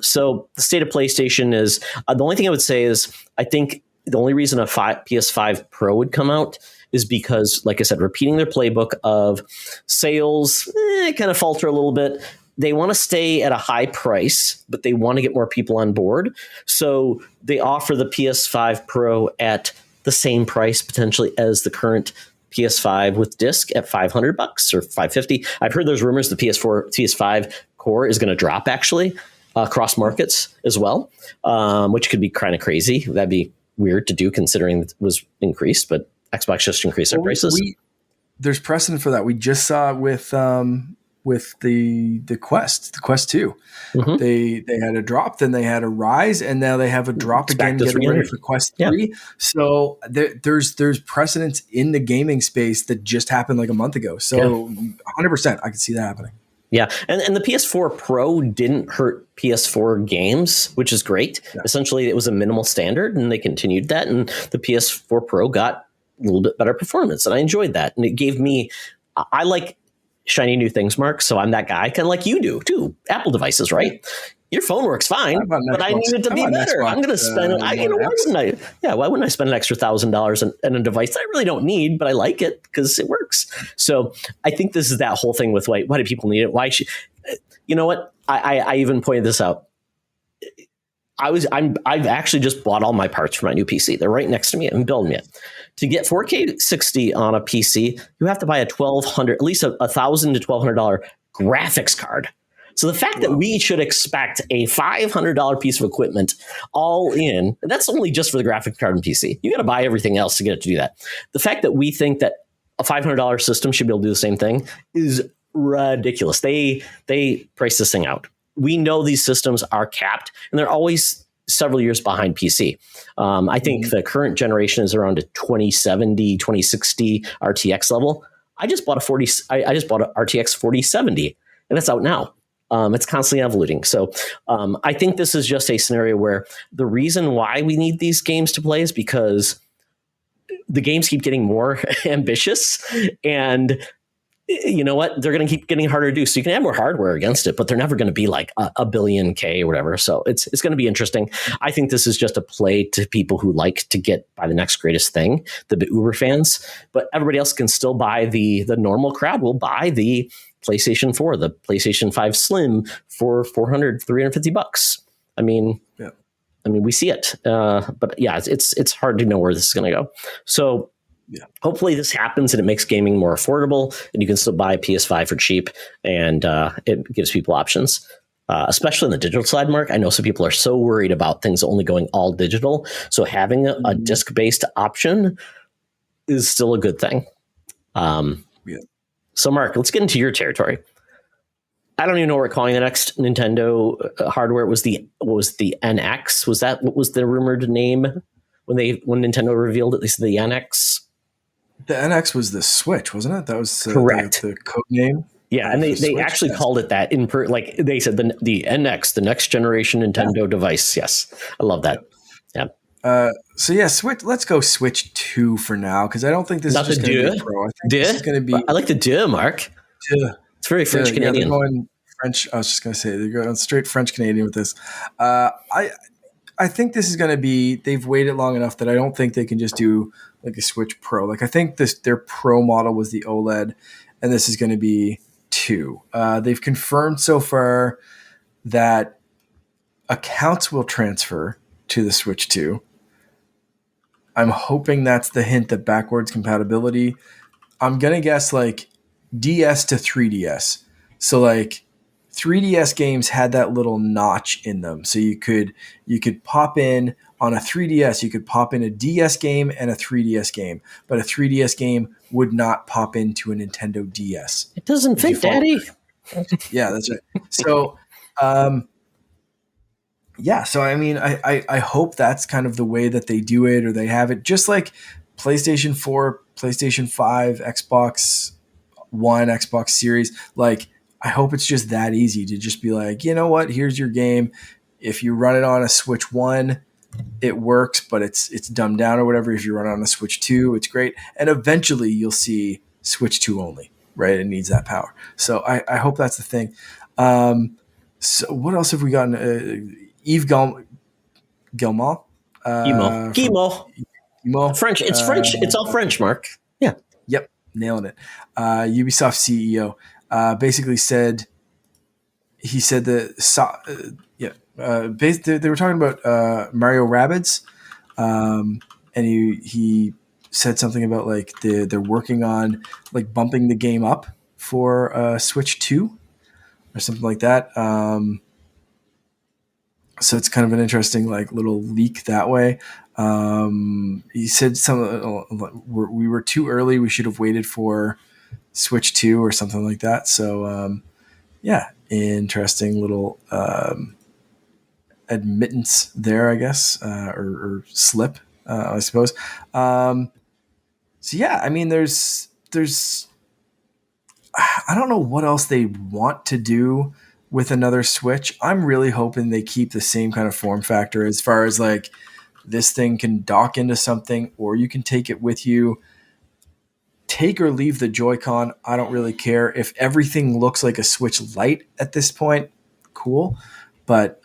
So the state of PlayStation is, the only thing I would say is, I think the only reason a PS5 Pro would come out is because, like I said, repeating their playbook of sales kind of falter a little bit. They want to stay at a high price, but they want to get more people on board. So they offer the PS5 Pro at the same price potentially as the current PS5 with disc at $500 or $550. I've heard there's rumors the PS5 core is going to drop actually across markets as well, which could be kind of crazy. That'd be weird to do considering it was increased, but Xbox just increased their prices. there's precedent for that. We just saw it with the Quest 2. Mm-hmm. They had a drop, then they had a rise, and now they have a drop It's again, back to getting ready 300. for Quest 3. Yeah. So there's precedence in the gaming space that just happened like a month ago. So 100%, I can see that happening. Yeah, and the PS4 Pro didn't hurt PS4 games, which is great. Yeah. Essentially, it was a minimal standard, and they continued that, and the PS4 Pro got a little bit better performance, and I enjoyed that. And it gave me, I like shiny new things, Mark, so I'm that guy, kind of like you do, too. Apple devices, right? Your phone works fine, but I need it to be better. I'm going to spend why wouldn't I? Yeah, why wouldn't I spend an extra $1,000 on a device that I really don't need, but I like it because it works. So I think this is that whole thing with why do people need it? Why should, you know what? I even pointed this out. I've actually just bought all my parts for my new PC. They're right next to me. I'm building it. To get 4K 60 on a PC, you have to buy at least $1,000 to $1,200 graphics card. So the fact that we should expect a $500 piece of equipment all in, that's only just for the graphics card and PC. You got to buy everything else to get it to do that. The fact that we think that a $500 system should be able to do the same thing is ridiculous. They price this thing out. We know these systems are capped, and they're always several years behind PC. I think the current generation is around a 2070, 2060 RTX level. I just bought an RTX 4070, and it's out now. It's constantly evolving. So I think this is just a scenario where the reason why we need these games to play is because the games keep getting more ambitious, and you know what? They're going to keep getting harder to do. So you can add more hardware against it, but they're never going to be like a billion K or whatever. So it's going to be interesting. I think this is just a play to people who like to get by the next greatest thing, the Uber fans, but everybody else can still buy the normal crowd will buy the PlayStation 4, the PlayStation 5 Slim for $350. I mean, we see it. But yeah, it's hard to know where this is going to go. So hopefully this happens and it makes gaming more affordable, and you can still buy a PS5 for cheap, and it gives people options, especially on the digital side, Mark. I know some people are so worried about things only going all digital. So having a disc-based option is still a good thing. So, Mark, let's get into your territory. I don't even know what we're calling the next Nintendo hardware. What was the NX? Was that what was the rumored name when Nintendo revealed it? They said the NX. The NX was the Switch, wasn't it? That was correct. The code name. Yeah, and they actually called it that like they said the NX, the next generation Nintendo device. Yes, I love that. Yeah. Switch. Let's go Switch 2 for now, because I don't think this is just going to be Pro. I think this is going to be. I like the Deux, Mark. Deux. It's very French Canadian. They're going French. I was just going to say they're going straight French Canadian with this. I think this is going to be. They've waited long enough that I don't think they can just do like a Switch Pro. Like I think their Pro model was the OLED, and this is going to be 2. They've confirmed so far that accounts will transfer to the Switch 2. I'm hoping that's the hint that backwards compatibility. I'm going to guess like DS to 3DS. So like 3DS games had that little notch in them. So you could pop in on a 3DS, you could pop in a DS game and a 3DS game, but a 3DS game would not pop into a Nintendo DS. It doesn't fit, Daddy. Yeah, that's right. So, so I mean, I hope that's kind of the way that they do it, or they have it just like PlayStation 4, PlayStation 5, Xbox One, Xbox Series. Like, I hope it's just that easy to just be like, you know what, here's your game. If you run it on a Switch 1, it works, but it's dumbed down or whatever. If you run it on a Switch 2, it's great. And eventually you'll see Switch 2 only, right? It needs that power. So I hope that's the thing. So what else have we gotten? Yves Guillemot. Guillemot. French. It's French. It's all French, Mark. Yeah. Yep. Nailing it. Ubisoft CEO basically said, they were talking about Mario Rabbids, and he said something about like they're working on like bumping the game up for Switch 2 or something like that. So it's kind of an interesting like little leak that way. He said we were too early. We should have waited for Switch 2 or something like that. So yeah, interesting little admittance there, I guess, or slip, I suppose. So yeah, I mean, there's I don't know what else they want to do with another Switch. I'm really hoping they keep the same kind of form factor as far as like this thing can dock into something or you can take it with you. Take or leave the Joy-Con. I don't really care. If everything looks like a Switch Lite at this point, cool. But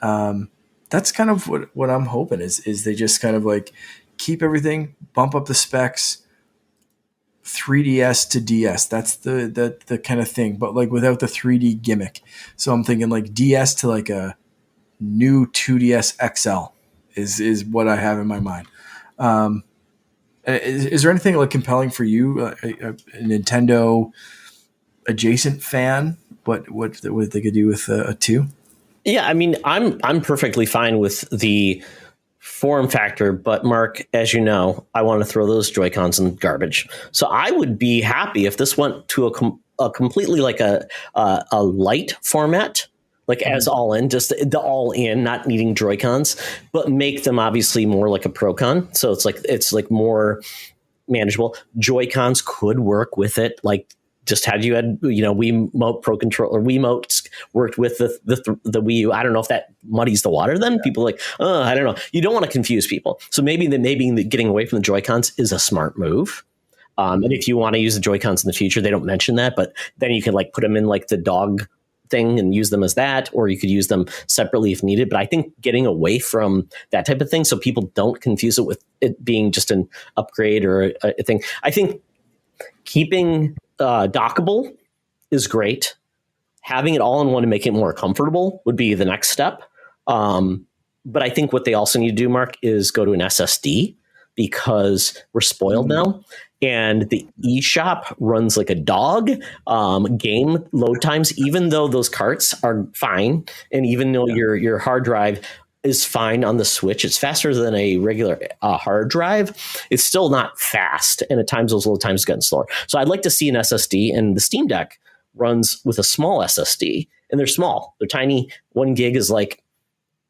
that's kind of what I'm hoping is they just kind of like keep everything, bump up the specs, 3DS to DS. That's the kind of thing, but like without the 3D gimmick. So I'm thinking like DS to like a new 2DS XL is what I have in my mind. Is there anything like compelling for you, a Nintendo adjacent fan? What they could do with a 2? Yeah, I mean, I'm perfectly fine with the form factor, but Mark, as you know, I want to throw those Joy-Cons in the garbage. So I would be happy if this went to a completely like a light format, like as all in, just the all in, not needing Joy-Cons, but make them obviously more like a Pro-Con. So it's like more manageable. Joy-Cons could work with it, like just had Wiimote Pro Controller, Wiimotes worked with the Wii U. I don't know if that muddies the water. Then people are like, oh, I don't know. You don't want to confuse people. So maybe getting away from the Joy-Cons is a smart move. And if you want to use the Joy-Cons in the future, they don't mention that, but then you can like put them in like the dog thing and use them as that, or you could use them separately if needed. But I think getting away from that type of thing so people don't confuse it with it being just an upgrade or a thing. I think keeping dockable is great. Having it all in one to make it more comfortable would be the next step. But I think what they also need to do, Mark, is go to an SSD because we're spoiled now. And the eShop runs like a dog. Game load times, even though those carts are fine, and even though your hard drive is fine on the Switch, it's faster than a regular hard drive. It's still not fast, and at times those load times getting slower. So I'd like to see an SSD, and the Steam Deck runs with a small SSD, and they're small, they're tiny. 1 gig is like,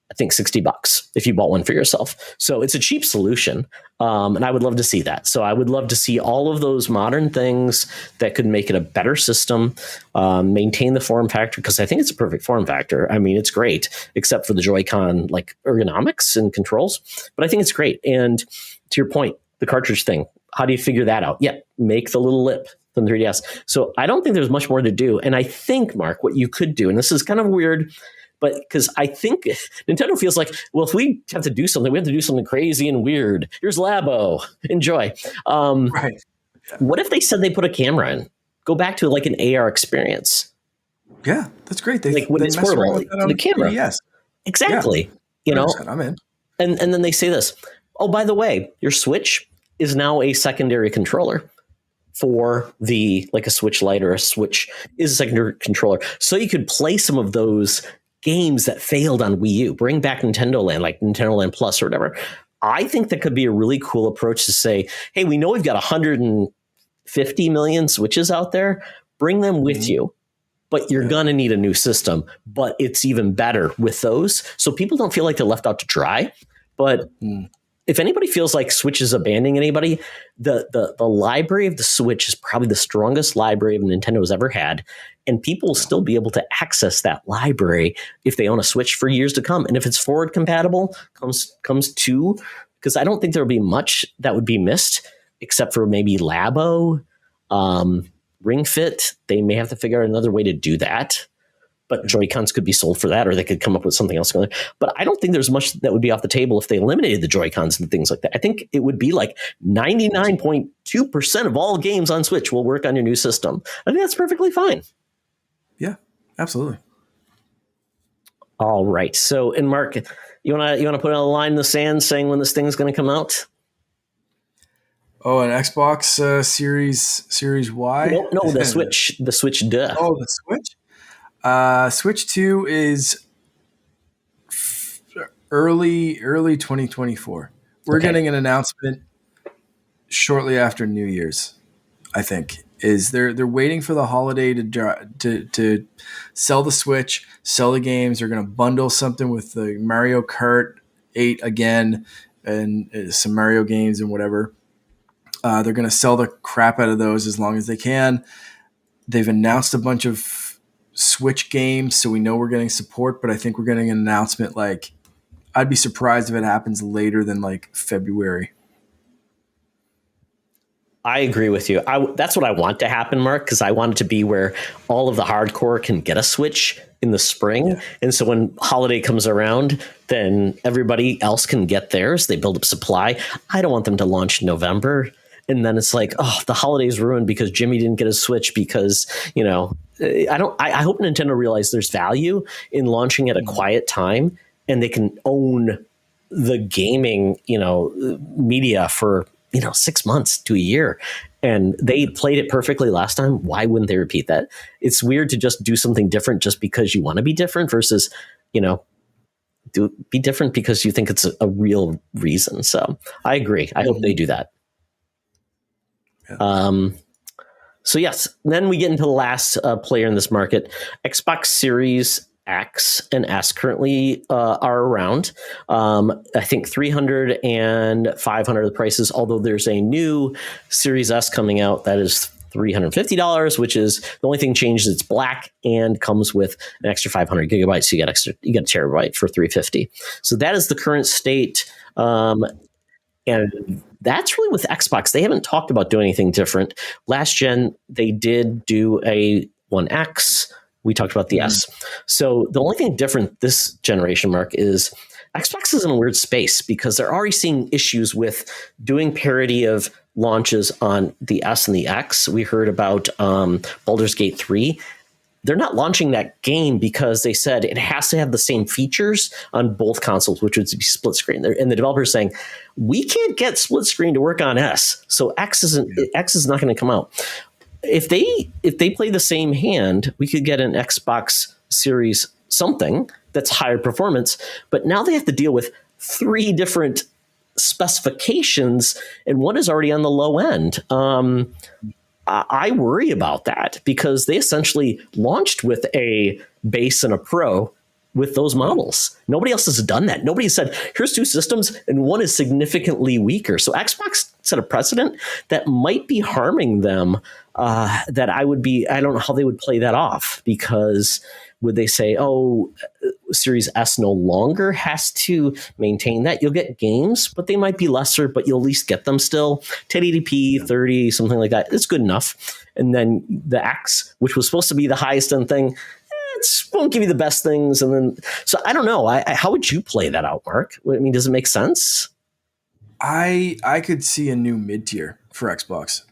I think $60 if you bought one for yourself. So it's a cheap solution. And I would love to see that. So I would love to see all of those modern things that could make it a better system, maintain the form factor, because I think it's a perfect form factor. I mean, it's great, except for the Joy-Con like ergonomics and controls. But I think it's great. And to your point, the cartridge thing, how do you figure that out? Yeah, make the little lip from the 3DS. So I don't think there's much more to do. And I think, Mark, what you could do, and this is kind of weird, but because I think Nintendo feels like, well, if we have to do something, we have to do something crazy and weird. Here's Labo. Enjoy. Right. Yeah. What if they said they put a camera in? Go back to like an AR experience. Yeah, that's great. Like when it's portable, the camera. Yes. Exactly. Yeah. I'm in. And then they say this. Oh, by the way, your Switch is now a secondary controller for like a Switch Lite, or a Switch is a secondary controller. So you could play some of those games that failed on Wii U, bring back Nintendo Land, like Nintendo Land Plus or whatever. I think that could be a really cool approach to say, hey, we know we've got 150 million Switches out there. Bring them with you, but you're going to need a new system. But it's even better with those. So people don't feel like they're left out to dry. But if anybody feels like Switch is abandoning anybody, the library of the Switch is probably the strongest library Nintendo has ever had. And people will still be able to access that library if they own a Switch for years to come. And if it's forward compatible, comes to, because I don't think there will be much that would be missed, except for maybe Labo, Ring Fit. They may have to figure out another way to do that. But Joy-Cons could be sold for that, or they could come up with something else going. But I don't think there's much that would be off the table if they eliminated the Joy-Cons and things like that. I think it would be like 99.2% of all games on Switch will work on your new system. I think that's perfectly fine. Yeah, absolutely. All right. So, and Mark, you wanna put a line in the sand saying when this thing's going to come out? Oh, an Xbox Series Y? No, the Switch. The Switch. Duh. Oh, the Switch. Switch 2 is early 2024. We're getting an announcement shortly after New Year's, I think. is they're waiting for the holiday to sell the Switch, sell the games. They're going to bundle something with the Mario Kart 8 again and some Mario games and whatever. They're going to sell the crap out of those as long as they can. They've announced a bunch of Switch games, so we know we're getting support, but I think we're getting an announcement like I'd be surprised if it happens later than like February. I agree with you. That's what I want to happen, Mark, because I want it to be where all of the hardcore can get a Switch in the spring. Yeah. And so when holiday comes around, then everybody else can get theirs. They build up supply. I don't want them to launch in November. And then it's like, oh, the holiday's ruined because Jimmy didn't get a Switch because, I hope Nintendo realizes there's value in launching at a quiet time and they can own the gaming, media for 6 months to a year, and they played it perfectly last time. Why wouldn't they repeat that? It's weird to just do something different just because you want to be different versus, be different because you think it's a real reason. So I agree. I hope they do that. Yeah. So yes, then we get into the last player in this market. Xbox Series X and S currently are around. I think 300 and 500 the prices, although there's a new Series S coming out that is $350, which is the only thing changed. It's black and comes with an extra 500 gigabytes. So you get a terabyte for $350. So that is the current state. And that's really with Xbox. They haven't talked about doing anything different. Last gen, they did do a One X. We talked about the S. So the only thing different this generation, Mark, is Xbox is in a weird space because they're already seeing issues with doing parity of launches on the S and the X. We heard about Baldur's Gate 3. They're not launching that game because they said it has to have the same features on both consoles, which would be split screen. And the developer is saying, we can't get split screen to work on S. So X is not going to come out. If they play the same hand, we could get an Xbox Series something that's higher performance, but now they have to deal with 3 different specifications, and one is already on the low end. I worry about that because they essentially launched with a base and a pro with those models. Nobody else has done that. Nobody said, here's 2 systems and one is significantly weaker. So Xbox set a precedent that might be harming them. I don't know how they would play that off, because would they say, oh, Series S no longer has to maintain that? You'll get games, but they might be lesser, but you'll at least get them still. 1080p, 30, something like that. It's good enough. And then the X, which was supposed to be the highest end thing, it won't give you the best things. And then, so I don't know. How would you play that out, Mark? I mean, does it make sense? I could see a new mid-tier for Xbox.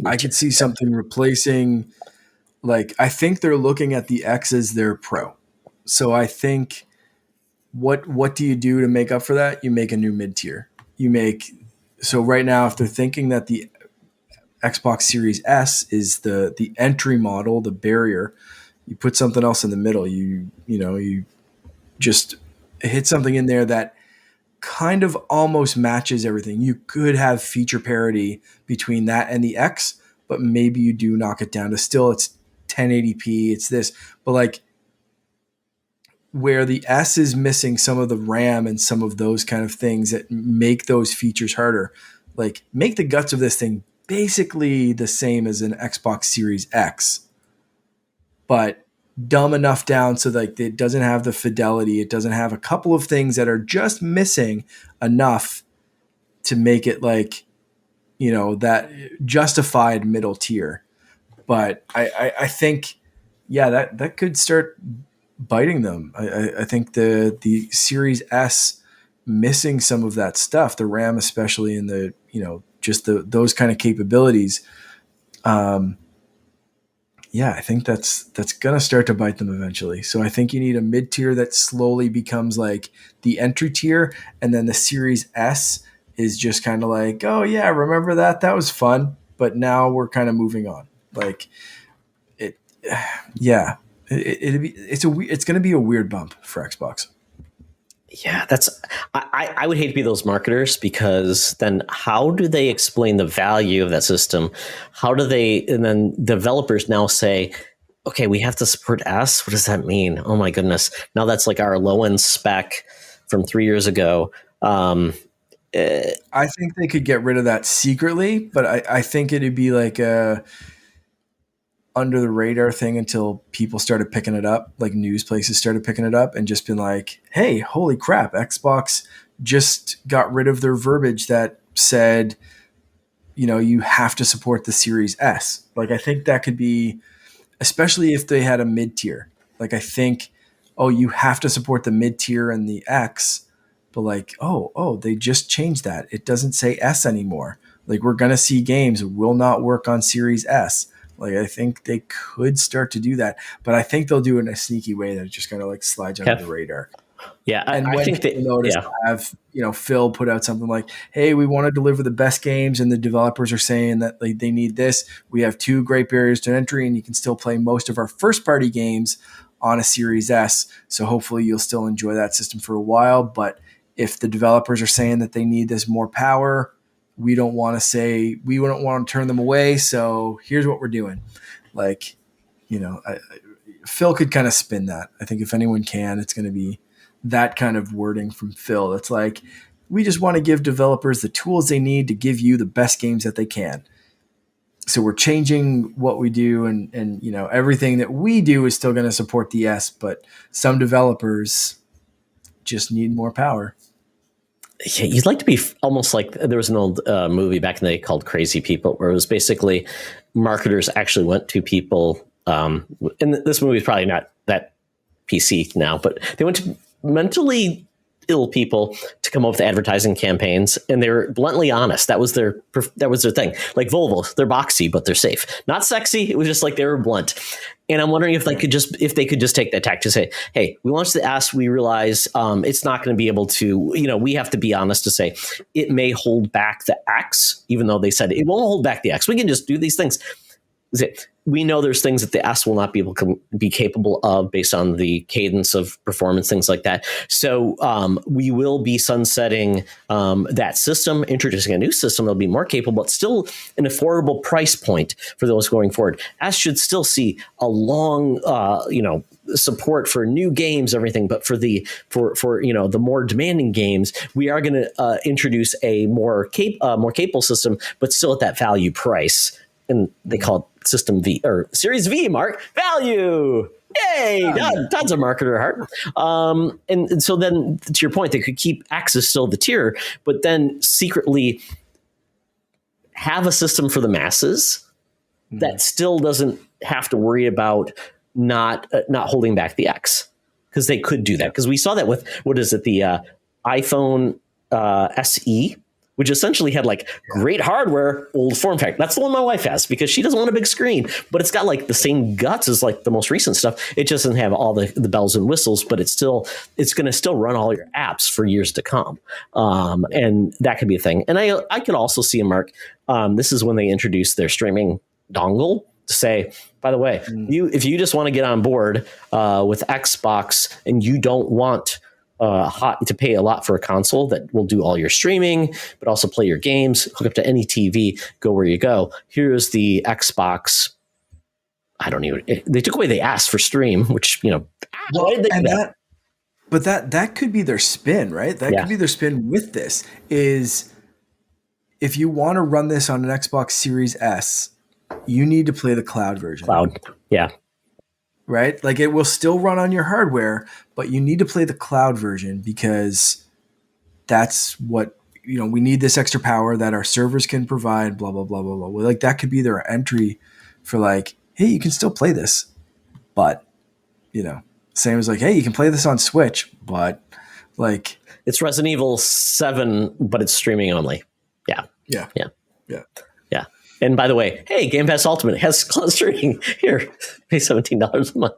I could see something replacing, like, I think they're looking at the X as their pro. So I think what do you do to make up for that? You make a new mid-tier. So right now, if they're thinking that the Xbox Series S is the entry model, the barrier, you put something else in the middle. You just hit something in there that kind of almost matches everything. You could have feature parity between that and the X, but maybe you do knock it down to still it's 1080p, it's this. But like where the S is missing some of the RAM and some of those kind of things that make those features harder, like make the guts of this thing basically the same as an Xbox Series X, but dumb enough down so like it doesn't have the fidelity. It doesn't have a couple of things that are just missing enough to make it like, that justified middle tier. But I think, that could start biting them. I think the Series S missing some of that stuff, the RAM especially, and the just those kind of capabilities. I think that's gonna start to bite them eventually. So I think you need a mid tier that slowly becomes like the entry tier, and then the Series S is just kind of like, oh yeah, remember that? That was fun, but now we're kind of moving on. Like it, it's going to be a weird bump for Xbox. Yeah, I would hate to be those marketers, because then how do they explain the value of that system? How do they, and then developers now say, okay, we have to support S. What does that mean? Oh my goodness. Now that's like our low end spec from 3 years ago. I think they could get rid of that secretly, but I think it'd be like a under the radar thing until people started picking it up, like news places started picking it up and just been like, hey, holy crap, Xbox just got rid of their verbiage that said, you have to support the Series S. Like, I think that could be, especially if they had a mid tier. Like, I think, oh, you have to support the mid tier and the X, but like, oh, they just changed that. It doesn't say S anymore. Like, we're going to see games will not work on Series S. Like, I think they could start to do that, but I think they'll do it in a sneaky way that it just kind of like slides under the radar. Yeah, And I think people notice, have Phil put out something like, "Hey, we want to deliver the best games, and the developers are saying that they need this. We have 2 great barriers to entry, and you can still play most of our first-party games on a Series S. So hopefully, you'll still enjoy that system for a while. But if the developers are saying that they need this more power, we don't want to turn them away. So here's what we're doing." Like, Phil could kind of spin that. I think if anyone can, it's going to be that kind of wording from Phil. It's like, we just want to give developers the tools they need to give you the best games that they can. So we're changing what we do, and everything that we do is still going to support the S, but some developers just need more power. Yeah, you'd like to be almost like, there was an old movie back in the day called Crazy People, where it was basically marketers actually went to people, and this movie is probably not that PC now, but they went to mentally ill people to come up with advertising campaigns, and they were bluntly honest. That was their thing. Like Volvo, they're boxy, but they're safe. Not sexy. It was just like they were blunt. And I'm wondering if they could just take that tack to say, hey, we launched the S. We realize it's not going to be able to, we have to be honest to say it may hold back the X, even though they said it won't hold back the X. We can just do these things. We know there's things that the S will not be able to be capable of based on the cadence of performance, things like that. So we will be sunsetting that system, introducing a new system that'll be more capable, but still an affordable price point for those going forward. S should still see a long, support for new games, everything. But for the more demanding games, we are going to introduce a more capable system, but still at that value price. And they call it System V or Series V, Mark. Value. Yay! Tons of marketer heart. And so then, to your point, they could keep X as still the tier, but then secretly have a system for the masses that still doesn't have to worry about not holding back the X, because they could do that. Because we saw that with, the iPhone SE, which essentially had like great hardware, old form factor. That's the one my wife has, because she doesn't want a big screen, but it's got like the same guts as like the most recent stuff. It just doesn't have all the bells and whistles, but it's going to still run all your apps for years to come. And that could be a thing. And I could also see, Mark, this is when they introduce their streaming dongle to say, by the way, if you just want to get on board with Xbox and you don't want to pay a lot for a console that will do all your streaming, but also play your games, hook up to any TV, go where you go. Here's the Xbox. They took away the ask for stream, which, but that could be their spin, right? That could be their spin with this is, if you want to run this on an Xbox Series S, you need to play the cloud version. Yeah. Right? Like, it will still run on your hardware, but you need to play the cloud version, because that's what, we need this extra power that our servers can provide, blah, blah, blah, blah, blah. Like, that could be their entry for like, hey, you can still play this, but, same as like, hey, you can play this on Switch, but like, it's Resident Evil 7, but it's streaming only. Yeah. And by the way, hey, Game Pass Ultimate has cloud streaming. Here, pay $17 a month.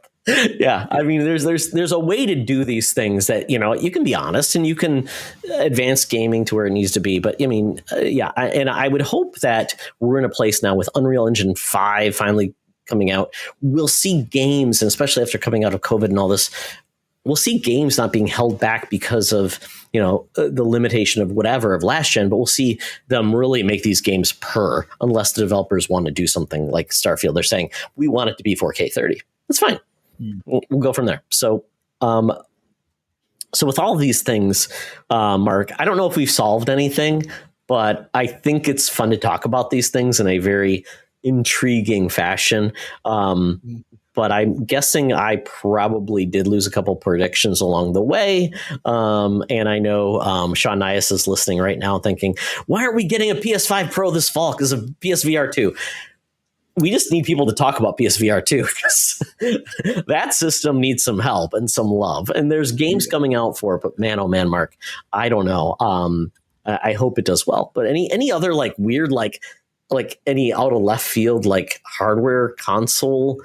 Yeah, I mean, there's a way to do these things that, you can be honest and you can advance gaming to where it needs to be. But I mean, and I would hope that we're in a place now with Unreal Engine 5 finally coming out. We'll see games, and especially after coming out of COVID and all this, we'll see games not being held back because of, the limitation of whatever of last gen, but we'll see them really make these games unless the developers want to do something like Starfield. They're saying, we want it to be 4K 30. That's fine. We'll go from there. So with all of these things, Mark, I don't know if we've solved anything, but I think it's fun to talk about these things in a very intriguing fashion. But I'm guessing I probably did lose a couple predictions along the way. And I know Sean Nias is listening right now thinking, why aren't we getting a PS5 Pro this fall because of PSVR 2? We just need people to talk about PSVR 2 because that system needs some help and some love. And there's games coming out for it, but man, oh man, Mark, I don't know. I hope it does well. But any other like weird, like any out of left field, like hardware console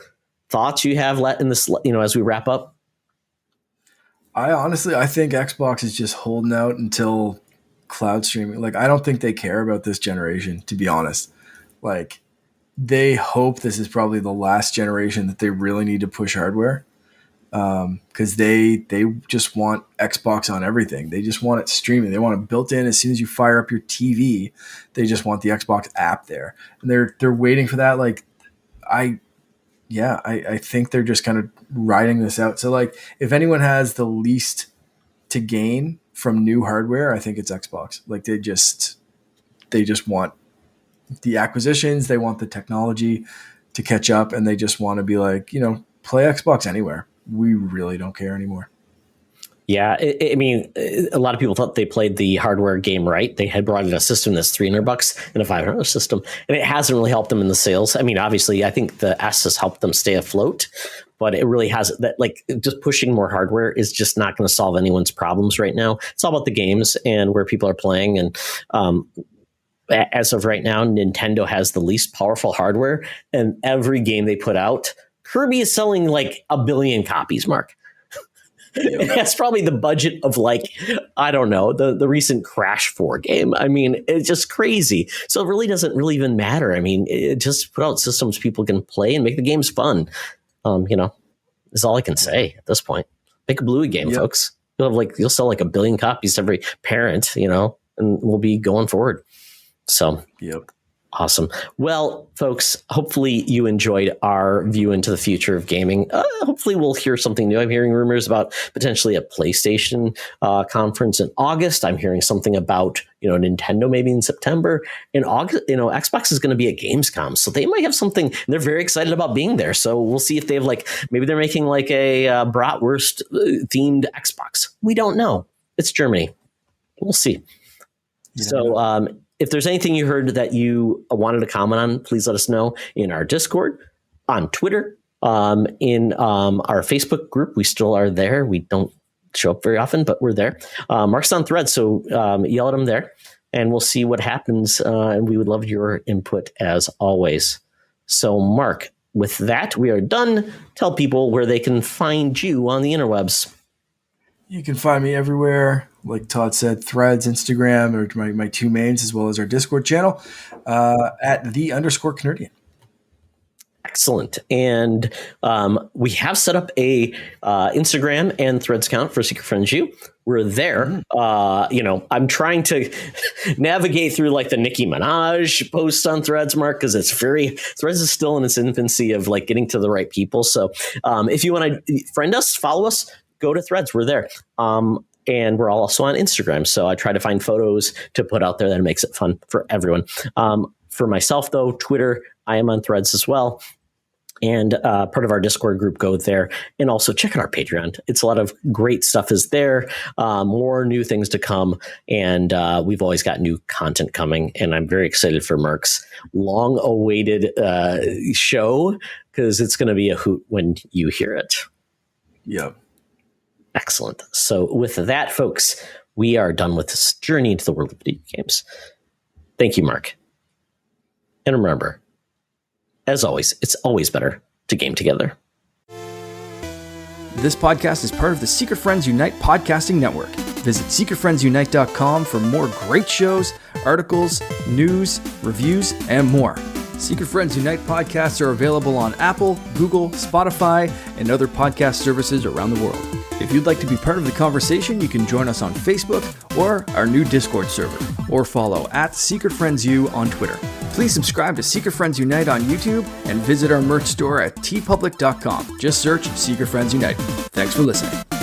thoughts you have in this, as we wrap up? I think Xbox is just holding out until cloud streaming. Like, I don't think they care about this generation, to be honest. Like, they hope this is probably the last generation that they really need to push hardware, because they just want Xbox on everything. They just want it streaming. They want it built in as soon as you fire up your TV. They just want the Xbox app there, and they're waiting for that. Like, I think they're just kind of riding this out. So, like, if anyone has the least to gain from new hardware, I think it's Xbox. Like, they just want the acquisitions, they want the technology to catch up, and they just want to be like, play Xbox anywhere. We really don't care anymore. Yeah, I mean, a lot of people thought they played the hardware game right. They had brought in a system that's $300 and a $500 system, and it hasn't really helped them in the sales. I mean, obviously, I think the S has helped them stay afloat, but it really hasn't. That, like, just pushing more hardware is just not going to solve anyone's problems right now. It's all about the games and where people are playing. And as of right now, Nintendo has the least powerful hardware, and every game they put out, Kirby is selling like 1 billion copies, Mark. That's probably the budget of, like, I don't know, the recent Crash 4 game. I mean, it's just crazy. So it really doesn't really even matter. I mean, it just put out systems people can play and make the games fun. Is all I can say at this point. Make a Bluey game, folks. You'll sell like 1 billion copies to every parent, and we'll be going forward. So, awesome. Well, folks, hopefully you enjoyed our view into the future of gaming. Hopefully we'll hear something new. I'm hearing rumors about potentially a PlayStation conference in August. I'm hearing something about, Nintendo maybe in September. In August, Xbox is going to be at Gamescom, so they might have something. And they're very excited about being there. So we'll see if they have maybe they're making like a bratwurst themed Xbox. We don't know. It's Germany. We'll see. So, if there's anything you heard that you wanted to comment on, please let us know in our Discord, on Twitter, in our Facebook group. We still are there. We don't show up very often, but we're there. Mark's on Threads, so yell at him there, and we'll see what happens. And we would love your input as always. So, Mark, with that, we are done. Tell people where they can find you on the interwebs. You can find me everywhere. Like Todd said, Threads, Instagram, or my two mains, as well as our Discord channel, at _Canardian. Excellent. And we have set up a Instagram and Threads account for Secret Friends U. We're there. I'm trying to navigate through like the Nicki Minaj posts on Threads, Mark, because Threads is still in its infancy of like getting to the right people. So if you want to friend us, follow us, go to Threads. We're there. And we're also on Instagram. So I try to find photos to put out there that makes it fun for everyone. For myself, though, Twitter, I am on Threads as well. And part of our Discord group, go there. And also check out our Patreon. It's a lot of great stuff is there. More new things to come. And we've always got new content coming. And I'm very excited for Mark's long-awaited show, because it's going to be a hoot when you hear it. Yep. Excellent. So with that, folks, we are done with this journey into the world of video games. Thank you, Mark. And remember, as always, it's always better to game together. This podcast is part of the Secret Friends Unite podcasting network. Visit secretfriendsunite.com for more great shows, articles, news, reviews, and more. Secret Friends Unite podcasts are available on Apple, Google, Spotify, and other podcast services around the world. If you'd like to be part of the conversation, you can join us on Facebook or our new Discord server, or follow @SecretFriendsU on Twitter. Please subscribe to Secret Friends Unite on YouTube and visit our merch store at tpublic.com. Just search Secret Friends Unite. Thanks for listening.